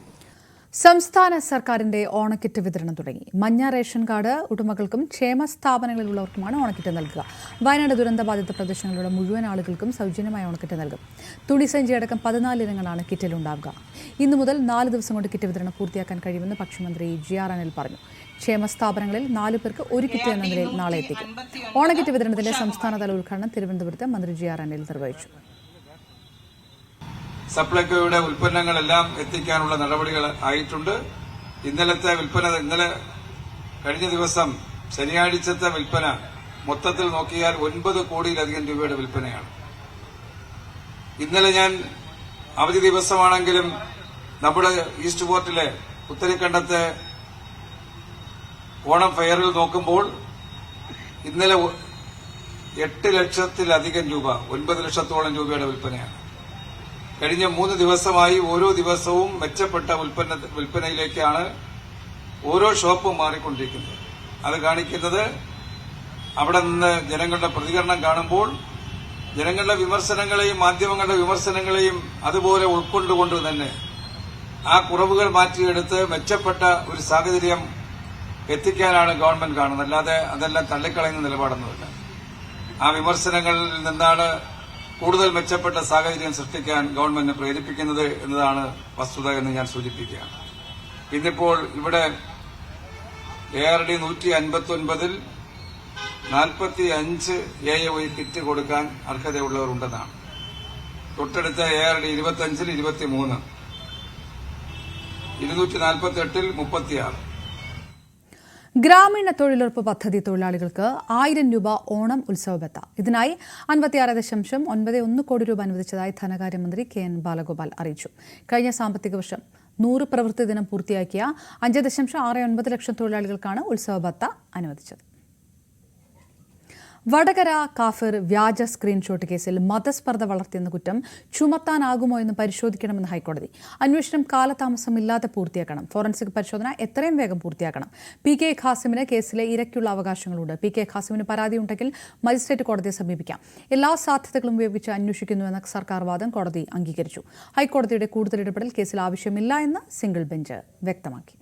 സംസ്ഥാന സർക്കാരിന്റെ ഓണക്കിറ്റ് വിതരണം തുടങ്ങി. മഞ്ഞ റേഷൻ കാർഡ് ഉടമകൾക്കും ക്ഷേമ സ്ഥാപനങ്ങളിലുള്ളവർക്കുമാണ് ഓണക്കിറ്റ് നൽകുക. വയനാട് ദുരന്തബാധിത പ്രദേശങ്ങളിലുള്ള മുഴുവൻ ആളുകൾക്കും സൗജന്യമായ ഓണക്കിറ്റ് നൽകും. തുണിസഞ്ചി അടക്കം 14 ഇനങ്ങളാണ് കിറ്റിലുണ്ടാവുക. ഇന്നു മുതൽ 4 ദിവസം കൊണ്ട് കിറ്റ് വിതരണം പൂർത്തിയാക്കാൻ കഴിയുമെന്ന് ഭക്ഷ്യമന്ത്രി GR അനിൽ പറഞ്ഞു. ക്ഷേമ സ്ഥാപനങ്ങളിൽ 4 പേർക്ക് ഒരു കിറ്റ് എന്ന നിലയിൽ നാളെ എത്തിക്കും. ഓണക്കിറ്റ് വിതരണത്തിന്റെ സംസ്ഥാനതല ഉദ്ഘാടനം തിരുവനന്തപുരത്ത് മന്ത്രി GR അനിൽ നിർവഹിച്ചു. സപ്ലൈകോയുടെ ഉൽപ്പന്നങ്ങളെല്ലാം എത്തിക്കാനുള്ള നടപടികൾ ആയിട്ടുണ്ട്. ഇന്നലത്തെ വിൽപ്പന, കഴിഞ്ഞ ദിവസം ശനിയാഴ്ചത്തെ വിൽപ്പന മൊത്തത്തിൽ നോക്കിയാൽ 9 കോടിയിലധികം രൂപയുടെ വിൽപ്പനയാണ്. ഇന്നലെ ഞാൻ അവധി ദിവസമാണെങ്കിലും നമ്മുടെ ഈസ്റ്റ് പോർട്ടിലെ പുത്തരിക്കണ്ടത്തെ ഓണം ഫെയറിൽ നോക്കുമ്പോൾ ഇന്നലെ 8 ലക്ഷത്തിലധികം രൂപ, 9 ലക്ഷത്തോളം രൂപയുടെ വിൽപ്പനയാണ്. കഴിഞ്ഞ 3 ദിവസമായി ഓരോ ദിവസവും മെച്ചപ്പെട്ട വിൽപ്പനയിലേക്കാണ് ഓരോ ഷോപ്പും മാറിക്കൊണ്ടിരിക്കുന്നത്. അത് കാണിക്കുന്നത് അവിടെ നിന്ന് ജനങ്ങളുടെ പ്രതികരണം കാണുമ്പോൾ ജനങ്ങളുടെ വിമർശനങ്ങളെയും മാധ്യമങ്ങളുടെ വിമർശനങ്ങളെയും അതുപോലെ ഉൾക്കൊണ്ടുകൊണ്ട് തന്നെ ആ കുറവുകൾ മാറ്റിയെടുത്ത് മെച്ചപ്പെട്ട ഒരു സാഹചര്യം എത്തിക്കാനാണ് ഗവൺമെന്റ് കാണുന്നത്. അല്ലാതെ അതെല്ലാം തള്ളിക്കളയുന്ന നിലപാടൊന്നുമില്ല. ആ വിമർശനങ്ങളിൽ നിന്നാണ് കൂടുതൽ മെച്ചപ്പെട്ട സാഹചര്യം സൃഷ്ടിക്കാൻ ഗവൺമെന്റിനെ പ്രേരിപ്പിക്കുന്നത് എന്നതാണ് വസ്തുത എന്ന് ഞാൻ സൂചിപ്പിക്കുകയാണ്. ഇന്നിപ്പോൾ ഇവിടെ ARD 159-ൽ 45 AOI കിറ്റ് കൊടുക്കാൻ അർഹതയുള്ളവർ ഉണ്ടെന്നാണ്. തൊട്ടടുത്ത ARD 25-ൽ 23, 248-ൽ 36. ഗ്രാമീണ തൊഴിലുറപ്പ് പദ്ധതി തൊഴിലാളികൾക്ക് 1000 രൂപ ഓണം ഉത്സവ ബത്ത. ഇതിനായി 56.91 കോടി രൂപ അനുവദിച്ചതായി ധനകാര്യമന്ത്രി KN ബാലഗോപാൽ അറിയിച്ചു. കഴിഞ്ഞ സാമ്പത്തിക വർഷം 100 പ്രവൃത്തി ദിനം പൂർത്തിയാക്കിയ 5.69 ലക്ഷം തൊഴിലാളികൾക്കാണ് ഉത്സവ ബത്ത അനുവദിച്ചത്. വടകര കാഫിർ വ്യാജ സ്ക്രീൻഷോട്ട് കേസിൽ മതസ്പർദ്ധ വളർത്തിയെന്ന കുറ്റം ചുമത്താനാകുമോ എന്ന് പരിശോധിക്കണമെന്ന് ഹൈക്കോടതി. അന്വേഷണം കാലതാമസമില്ലാതെ പൂർത്തിയാക്കണം. ഫോറൻസിക് പരിശോധന എത്രയും വേഗം പൂർത്തിയാക്കണം. PK ഖാസിമിന് കേസിലെ ഇരയ്ക്കുള്ള അവകാശങ്ങളുണ്ട്. PK ഖാസിമിന് പരാതിയുണ്ടെങ്കിൽ മജിസ്ട്രേറ്റ് കോടതിയെ സമീപിക്കാം. എല്ലാ സാധ്യതകളും ഉപയോഗിച്ച് അന്വേഷിക്കുന്നുവെന്ന സർക്കാർ വാദം കോടതി അംഗീകരിച്ചു. ഹൈക്കോടതിയുടെ കൂടുതൽ ഇടപെടൽ കേസിൽ ആവശ്യമില്ല എന്ന് സിംഗിൾ ബെഞ്ച് വ്യക്തമാക്കി.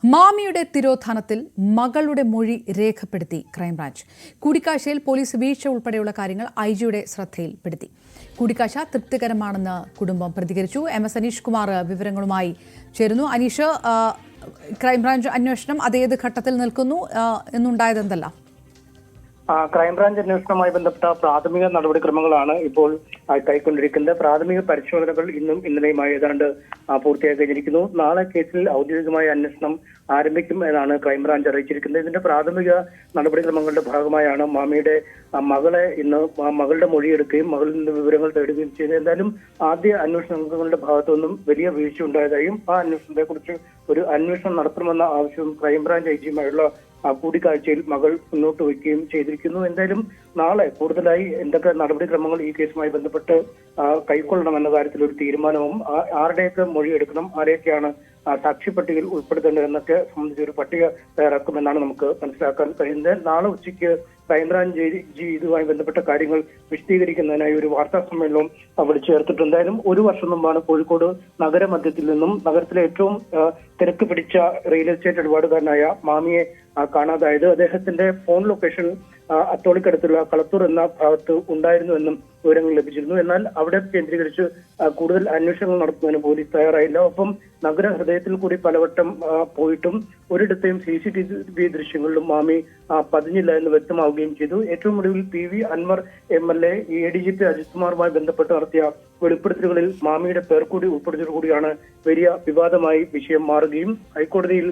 മാമിയുടെ തിരോധാനത്തിൽ മകളുടെ മൊഴി രേഖപ്പെടുത്തി ക്രൈംബ്രാഞ്ച്. കൂടിക്കാഴ്ചയിൽ പോലീസ് വീഴ്ച ഉൾപ്പെടെയുള്ള കാര്യങ്ങൾ IG-യുടെ ശ്രദ്ധയിൽപ്പെടുത്തി. കൂടിക്കാഴ്ച തൃപ്തികരമാണെന്ന് കുടുംബം പ്രതികരിച്ചു. MS അനീഷ് കുമാർ വിവരങ്ങളുമായി ചേരുന്നു. അനീഷ്, ക്രൈംബ്രാഞ്ച് അന്വേഷണം അതേത് ഘട്ടത്തിൽ നിൽക്കുന്നു? എന്നുണ്ടായതെന്തല്ല? ക്രൈംബ്രാഞ്ച് അന്വേഷണവുമായി ബന്ധപ്പെട്ട പ്രാഥമിക നടപടിക്രമങ്ങളാണ് ഇപ്പോൾ കൈക്കൊണ്ടിരിക്കുന്നത്. പ്രാഥമിക പരിശോധനകൾ ഇന്നും ഇന്നലെയുമായി ഏതാണ്ട് പൂർത്തിയായി കഴിഞ്ഞിരിക്കുന്നു. നാളെ കേസിൽ ഔദ്യോഗികമായ അന്വേഷണം ആരംഭിക്കും എന്നാണ് ക്രൈംബ്രാഞ്ച് അറിയിച്ചിരിക്കുന്നത്. ഇതിന്റെ പ്രാഥമിക നടപടിക്രമങ്ങളുടെ ഭാഗമായാണ് മാമിയുടെ മകളെ ഇന്ന് മകളുടെ മൊഴിയെടുക്കുകയും മകളിൽ നിന്ന് വിവരങ്ങൾ തേടുകയും ചെയ്തത്. എന്തായാലും ആദ്യ അന്വേഷണ സംഘങ്ങളുടെ ഭാഗത്തുനിന്നും വലിയ വീഴ്ച ഉണ്ടായതായും ആ അന്വേഷണത്തെക്കുറിച്ച് ഒരു അന്വേഷണം നടത്തണമെന്ന ആവശ്യവും ക്രൈംബ്രാഞ്ച് IG-യുമായുള്ള കൂടിക്കാഴ്ചയിൽ മകൾ മുന്നോട്ട് വയ്ക്കുകയും ചെയ്തിരിക്കുന്നു. എന്തായാലും നാളെ കൂടുതലായി എന്തൊക്കെ നടപടിക്രമങ്ങൾ ഈ കേസുമായി ബന്ധപ്പെട്ട് കൈക്കൊള്ളണമെന്ന കാര്യത്തിൽ ഒരു തീരുമാനവും ആരുടെയൊക്കെ മൊഴിയെടുക്കണം, ആരെയൊക്കെയാണ് സാക്ഷിപ്പട്ടികയിൽ ഉൾപ്പെടുത്തേണ്ടതെന്നൊക്കെ സംബന്ധിച്ച് ഒരു പട്ടിക തയ്യാറാക്കുമെന്നാണ് നമുക്ക് മനസ്സിലാക്കാൻ കഴിയുന്നത്. നാളെ ഉച്ചയ്ക്ക് ക്രൈംബ്രാഞ്ച് ഇതുമായി ബന്ധപ്പെട്ട കാര്യങ്ങൾ വിശദീകരിക്കുന്നതിനായി ഒരു വാർത്താ സമ്മേളനവും വിളിച്ചു ചേർത്തിട്ടുണ്ട്. എന്തായാലും 1 വർഷം മുമ്പാണ് കോഴിക്കോട് നഗരമധ്യത്തിൽ നിന്നും നഗരത്തിലെ ഏറ്റവും തിരക്ക് പിടിച്ച റിയൽ എസ്റ്റേറ്റ് ഇടപാടുകാരനായ മാമിയെ കാണാതായത്. അദ്ദേഹത്തിന്റെ ഫോൺ ലൊക്കേഷൻ അത്തോളിക്കടുത്തുള്ള കളത്തൂർ എന്ന ഭാഗത്ത് ഉണ്ടായിരുന്നുവെന്നും വിവരങ്ങൾ ലഭിച്ചിരുന്നു. എന്നാൽ അവിടെ കേന്ദ്രീകരിച്ച് കൂടുതൽ അന്വേഷണങ്ങൾ നടത്തുന്നതിന് പോലീസ് തയ്യാറായില്ല. ഒപ്പം നഗര ഹൃദയത്തിൽ കൂടി പലവട്ടം പോയിട്ടും ഒരിടത്തെയും CCTV ദൃശ്യങ്ങളിലും മാമി പതിഞ്ഞില്ല എന്ന് വ്യക്തമാവുകയും ചെയ്തു. ഏറ്റവും ഒടുവിൽ PV Anwar MLA ADGP Ajith കുമാറുമായി ബന്ധപ്പെട്ട് നടത്തിയ വെളിപ്പെടുത്തലുകളിൽ മാമിയുടെ പേർ കൂടി ഉൾപ്പെടുത്തിയതോടുകൂടിയാണ് വലിയ വിവാദമായി വിഷയം മാറുകയും ഹൈക്കോടതിയിൽ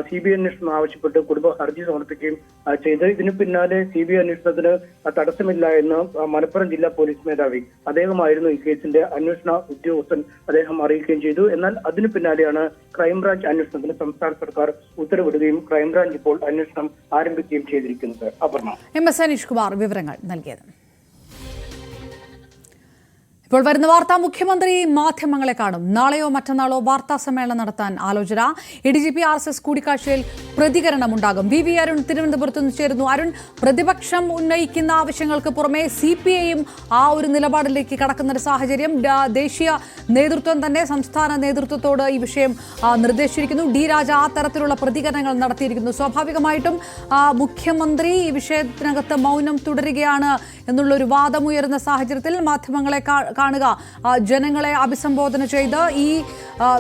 CBI അന്വേഷണം ആവശ്യപ്പെട്ട് കുടുംബ ഹർജി സമർപ്പിക്കുകയും ചെയ്ത്. ഇതിന് പിന്നാലെ CBI അന്വേഷണത്തിന് തടസ്സമില്ല എന്ന് മലപ്പുറം ജില്ലാ പോലീസ് മേധാവി അദ്ദേഹമായിരുന്നു ഈ കേസിന്റെ അന്വേഷണ ഉദ്യോഗസ്ഥൻ, അദ്ദേഹം അറിയിക്കുകയും ചെയ്തു. എന്നാൽ അതിനു പിന്നാലെയാണ് ക്രൈംബ്രാഞ്ച് അന്വേഷണത്തിന് സംസ്ഥാന സർക്കാർ ഉത്തരവിടുകയും ക്രൈംബ്രാഞ്ച് ഇപ്പോൾ അന്വേഷണം ആരംഭിക്കുകയും ചെയ്തിരിക്കുന്നത്. അപർണ. MS അനീഷ് കുമാർ വിവരങ്ങൾ നൽകിയത്. ഇപ്പോൾ വരുന്ന വാർത്ത, മുഖ്യമന്ത്രി മാധ്യമങ്ങളെ കാണും. നാളെയോ മറ്റന്നാളോ വാർത്താ സമ്മേളനം നടത്താൻ ആലോചന. ADGP RSS കൂടിക്കാഴ്ചയിൽ പ്രതികരണമുണ്ടാകും. VV അരുൺ തിരുവനന്തപുരത്ത് നിന്ന് ചേരുന്നു. അരുൺ, പ്രതിപക്ഷം ഉന്നയിക്കുന്ന ആവശ്യങ്ങൾക്ക് പുറമെ CPIയും ആ ഒരു നിലപാടിലേക്ക് കടക്കുന്ന ഒരു സാഹചര്യം. ദേശീയ നേതൃത്വം തന്നെ സംസ്ഥാന നേതൃത്വത്തോട് ഈ വിഷയം നിർദ്ദേശിച്ചിരിക്കുന്നു. D രാജ ആ തരത്തിലുള്ള പ്രതികരണങ്ങൾ നടത്തിയിരിക്കുന്നു. സ്വാഭാവികമായിട്ടും മുഖ്യമന്ത്രി ഈ വിഷയത്തിനകത്ത് മൗനം തുടരുകയാണ് എന്നുള്ളൊരു വാദമുയരുന്ന സാഹചര്യത്തിൽ മാധ്യമങ്ങളെ കാണുക, ജനങ്ങളെ അഭിസംബോധന ചെയ്ത് ഈ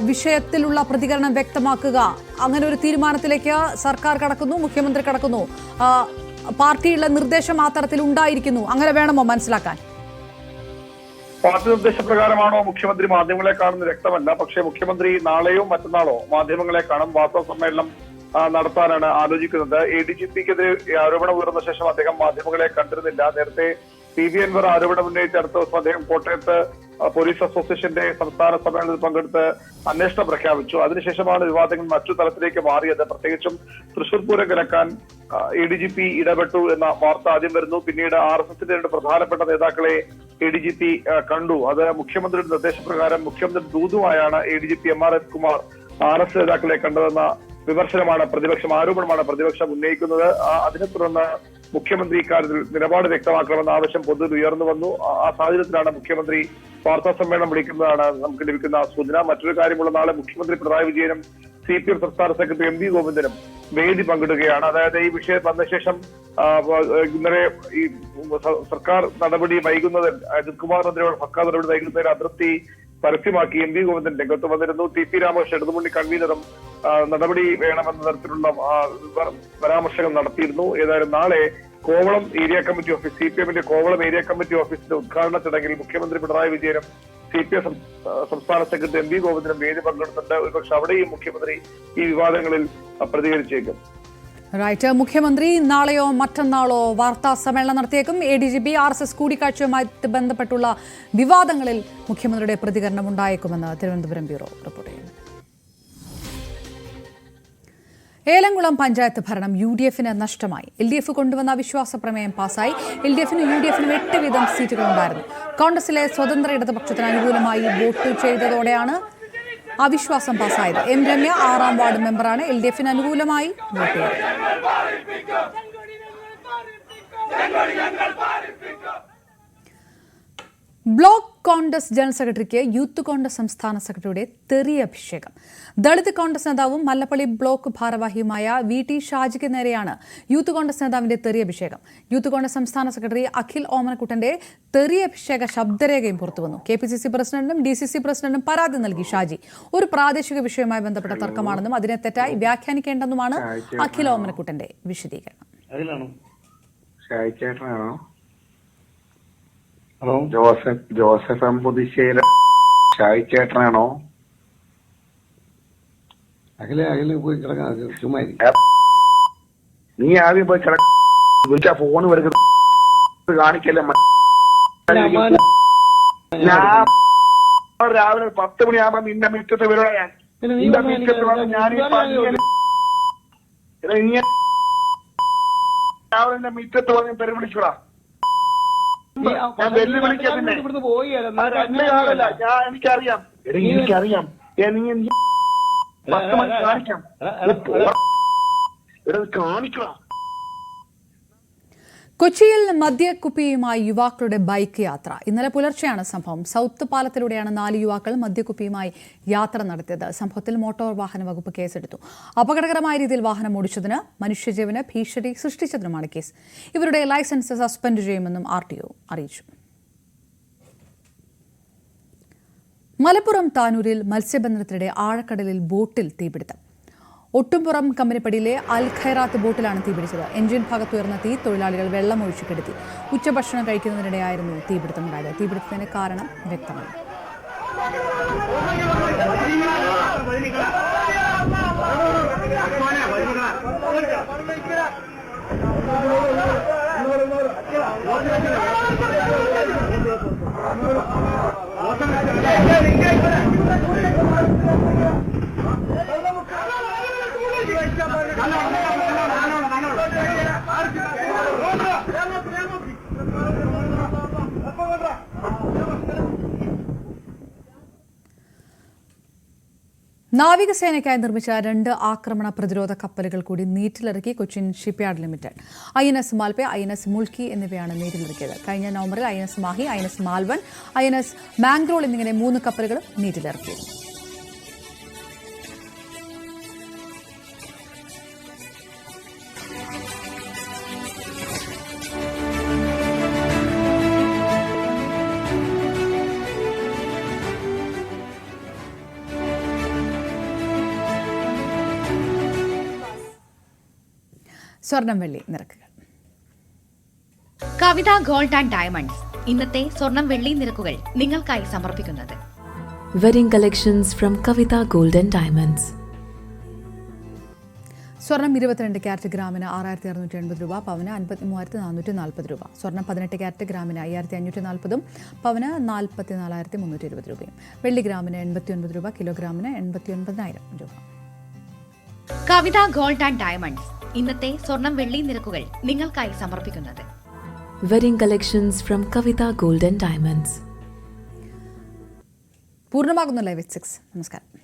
വിഷയത്തിലുള്ള പ്രതികരണം വ്യക്തമാക്കുക, അങ്ങനെ ഒരു തീരുമാനത്തിലേക്ക് സർക്കാർ കടക്കുന്നു, മുഖ്യമന്ത്രി കടക്കുന്നു. പാർട്ടിയുടെ നിർദ്ദേശം ആ തരത്തിൽ ഉണ്ടായിരിക്കുന്നു, അങ്ങനെ വേണമോ മനസ്സിലാക്കാൻ? പാർട്ടി നിർദ്ദേശപ്രകാരമാണോ മുഖ്യമന്ത്രി മാധ്യമങ്ങളെ കാണുന്നത് വ്യക്തമല്ല. പക്ഷേ മുഖ്യമന്ത്രി നാളെയോ മറ്റന്നാളോ മാധ്യമങ്ങളെ കാണും. വാർത്താ സമ്മേളനം നടത്താനാണ് ആലോചിക്കുന്നത്. ADGPക്കെതിരെ ആരോപണം ഉയർന്ന ശേഷം അദ്ദേഹം മാധ്യമങ്ങളെ കണ്ടിരുന്നില്ല. നേരത്തെ PV അൻവർ ആരോപണം ഉന്നയിച്ച അടുത്ത ദിവസം അദ്ദേഹം കോട്ടയത്ത് പോലീസ് അസോസിയേഷന്റെ സംസ്ഥാന സമ്മേളനത്തിൽ പങ്കെടുത്ത് അന്വേഷണം പ്രഖ്യാപിച്ചു. അതിനുശേഷമാണ് വിവാദങ്ങൾ മറ്റു തലത്തിലേക്ക് മാറിയത്. പ്രത്യേകിച്ചും തൃശൂർ പൂരം കലക്കാൻ ADGP ഇടപെട്ടു എന്ന വാർത്ത ആദ്യം വരുന്നു. പിന്നീട് RSSന്റെ രണ്ട് പ്രധാനപ്പെട്ട നേതാക്കളെ ADGP കണ്ടു. അത് മുഖ്യമന്ത്രിയുടെ നിർദ്ദേശപ്രകാരം മുഖ്യമന്ത്രി ദൂതുമായാണ് ADGP MR അജിത്കുമാർ RS നേതാക്കളെ കണ്ടതെന്ന വിമർശനമാണ് ആരോപണമാണ് പ്രതിപക്ഷം ഉന്നയിക്കുന്നത്. അതിനെ തുടർന്ന് മുഖ്യമന്ത്രി ഇക്കാര്യത്തിൽ നിലപാട് വ്യക്തമാക്കണമെന്ന ആവശ്യം പൊതുവിൽ ഉയർന്നു വന്നു. ആ സാഹചര്യത്തിലാണ് മുഖ്യമന്ത്രി വാർത്താ സമ്മേളനം വിളിക്കുന്നതാണ് നമുക്ക് ലഭിക്കുന്ന സൂചന. മറ്റൊരു കാര്യമുള്ള, നാളെ മുഖ്യമന്ത്രി പിണറായി വിജയനും CPM സംസ്ഥാന സെക്രട്ടറി MV ഗോവിന്ദനും വേദി പങ്കിടുകയാണ്. അതായത് ഈ വിഷയം വന്ന ശേഷം ഇന്നലെ ഈ സർക്കാർ നടപടി വൈകുന്നതിൽ, അജിത്കുമാറിനെതിരെയുള്ള സർക്കാർ നടപടി വൈകുന്നതിൽ അതൃപ്തി പരസ്യമാക്കി MV ഗോവിന്ദൻ രംഗത്ത് വന്നിരുന്നു. TP രാമകൃഷ്ണൻ ഇടതുമുന്നണി കൺവീനറും നടപടി വേണമെന്ന തരത്തിലുള്ള പരാമർശങ്ങൾ നടത്തിയിരുന്നു. ഏതായാലും നാളെ കോവളം ഏരിയ കമ്മിറ്റി ഓഫീസ്, CPMന്റെ കോവളം ഏരിയ കമ്മിറ്റി ഓഫീസിന്റെ ഉദ്ഘാടന ചടങ്ങിൽ മുഖ്യമന്ത്രി പിണറായി വിജയനും CPM സംസ്ഥാന സെക്രട്ടറി MV ഗോവിന്ദനും വേദി പങ്കെടുത്തിട്ടുണ്ട്. ഒരുപക്ഷെ അവിടെയും മുഖ്യമന്ത്രി ഈ വിവാദങ്ങളിൽ പ്രതികരിച്ചേക്കും. റൈറ്റ്, മുഖ്യമന്ത്രി നാളെയോ മറ്റന്നാളോ വാർത്താ സമ്മേളനം നടത്തിയേക്കും. ADGP RSS കൂടിക്കാഴ്ചയുമായി ബന്ധപ്പെട്ടുള്ള വിവാദങ്ങളിൽ മുഖ്യമന്ത്രിയുടെ പ്രതികരണം ഉണ്ടായേക്കുമെന്ന് തിരുവനന്തപുരം ബ്യൂറോ റിപ്പോർട്ട് ചെയ്യുന്നു. ഏലംകുളം പഞ്ചായത്ത് ഭരണം UDFന് നഷ്ടമായി. LDF കൊണ്ടുവന്ന അവിശ്വാസ പ്രമേയം പാസായി. LDFനും UDFനും 8 വീതം സീറ്റുകളുണ്ടായിരുന്നു. കോൺഗ്രസിലെ സ്വതന്ത്ര ഇടതുപക്ഷത്തിന് അനുകൂലമായി വോട്ട് ചെയ്തതോടെയാണ് അവിശ്വാസം പാസായത്. M രമ്യ 6ാം വാർഡ് മെമ്പറാണ്. LDFന് അനുകൂലമായി വോട്ട് ചെയ്തത്. ബ്ലോക്ക് കോൺഗ്രസ് ജനറൽ സെക്രട്ടറിക്ക് യൂത്ത് കോൺഗ്രസ് സംസ്ഥാന സെക്രട്ടറിയുടെ തെറി അഭിഷേകം. ദളിത് കോൺഗ്രസ് നേതാവും മല്ലപ്പള്ളി ബ്ലോക്ക് ഭാരവാഹിയുമായ VT ഷാജിക്ക് നേരെയാണ് യൂത്ത് കോൺഗ്രസ് നേതാവിന്റെ തെറി അഭിഷേകം. യൂത്ത് കോൺഗ്രസ് സംസ്ഥാന സെക്രട്ടറി അഖിൽ ഓമനക്കുട്ടന്റെ തെറി അഭിഷേക ശബ്ദരേഖയും പുറത്തുവന്നു. KPCC പ്രസിഡന്റിനും DCC പ്രസിഡന്റിനും പരാതി നൽകി ഷാജി. ഒരു പ്രാദേശിക വിഷയവുമായി ബന്ധപ്പെട്ട തർക്കമാണെന്നും അതിനെ തെറ്റായി വ്യാഖ്യാനിക്കേണ്ടെന്നുമാണ് അഖിൽ ഓമനക്കുട്ടന്റെ വിശദീകരണം. ഹലോ, ജോസഫ് എം പുതുശ്ശേരി ഷായി ചേട്ടനാണോ? അഖിലെ പോയി കിടക്കാൻ ചുമ്മാ നീ ആദ്യം പോയി വിളിച്ചാ ഫോൺ വരുന്നത് കാണിക്കല്ലേ. ഞാൻ രാവിലെ 10 മണിയാകുമ്പോ നിന്റെ മിറ്റത്ത് വരണ ഞാൻ നിന്റെ മിറ്റത്ത് വന്ന് ഞാൻ രാവിലെ എന്റെ മിറ്റത്ത് വന്ന് പെരു വിളിച്ചോടാ. ഞാൻ വെല്ലുവിളിക്കത്തില്ല, എനിക്കറിയാം എനിക്കറിയാം. നീ 10 മണി കാണിക്കാം കാണിക്കണം. കൊച്ചിയിൽ മദ്യക്കുപ്പിയുമായി യുവാക്കളുടെ ബൈക്ക് യാത്ര. ഇന്നലെ പുലർച്ചെയാണ് സംഭവം. സൗത്ത് പാലത്തിലൂടെയാണ് 4 യുവാക്കൾ മദ്യക്കുപ്പിയുമായി യാത്ര നടത്തിയത്. സംഭവത്തിൽ മോട്ടോർ വാഹന വകുപ്പ് കേസെടുത്തു. അപകടകരമായ രീതിയിൽ വാഹനം ഓടിച്ചതിന്, മനുഷ്യജീവന് ഭീഷണി സൃഷ്ടിച്ചതിനുമാണ് കേസ്. ഇവരുടെ ലൈസൻസ് സസ്പെൻഡ് ചെയ്യുമെന്നും RTO അറിയിച്ചു. മലപ്പുറം താനൂരിൽ മത്സ്യബന്ധനത്തിനിടെ ആഴക്കടലിൽ ബോട്ടിൽ തീപിടുത്തം. ഒട്ടുംപുറം കമ്പനിപ്പടിയിലെ അൽ ഖൈറാത്ത് ബോട്ടിലാണ് തീപിടിച്ചത്. എഞ്ചിൻ ഭാഗത്തുയർന്ന തീ തൊഴിലാളികൾ വെള്ളമൊഴിച്ചു കെടുത്തി. ഉച്ചഭക്ഷണം കഴിക്കുന്നതിനിടെയായിരുന്നു തീപിടുത്തമുണ്ടായത്. തീപിടുത്തത്തിന് കാരണം വ്യക്തമല്ല. നാവികസേനയ്ക്കായി നിർമ്മിച്ച 2 ആക്രമണ പ്രതിരോധ കപ്പലുകൾ കൂടി നീറ്റിലിറക്കി Cochin shipyard limited. INS Malpe, INS Mulki എന്നിവയാണ് നീറ്റിലിറക്കിയത്. കഴിഞ്ഞ നവംബറിൽ INS Mahe, INS Malvan, INS Mangrol എന്നിങ്ങനെ 3 കപ്പലുകളും നീറ്റിലിറക്കിയിരുന്നു. സ്വർണം വെള്ളി നിരക്കുകൾ. കവിത ഗോൾഡ് ആൻഡ് ഡയമണ്ട്സ് ഇന്നത്തെ സ്വർണം വെള്ളി നിരക്കുകൾ നിങ്ങൾക്കായി സമർപ്പിക്കുന്നത് wedding collections from Kavitha gold and diamonds. സ്വർണം 22 ക്യാരറ്റ് ഗ്രാമിന് 6680 രൂപ, പവന് 53,440 രൂപ. സ്വർണം 18 ക്യാരറ്റ് ഗ്രാമിന് 5540, പവന് 44,320 രൂപയും. വെള്ളി ഗ്രാമിന് 89 രൂപ, കിലോഗ്രാമിന് 89,000 രൂപ. കവിത ഗോൾഡ് ആൻഡ് ഡയമണ്ട്സ് ഇന്നത്തെ സ്വർണം വെള്ളി നിരക്കുകൾ നിങ്ങൾക്കായി സമർപ്പിക്കുന്നത് wedding collections from Kavitha gold and diamonds. പൂർണ്ണമാകുന്നു ലൈവ് 6. നമസ്കാരം.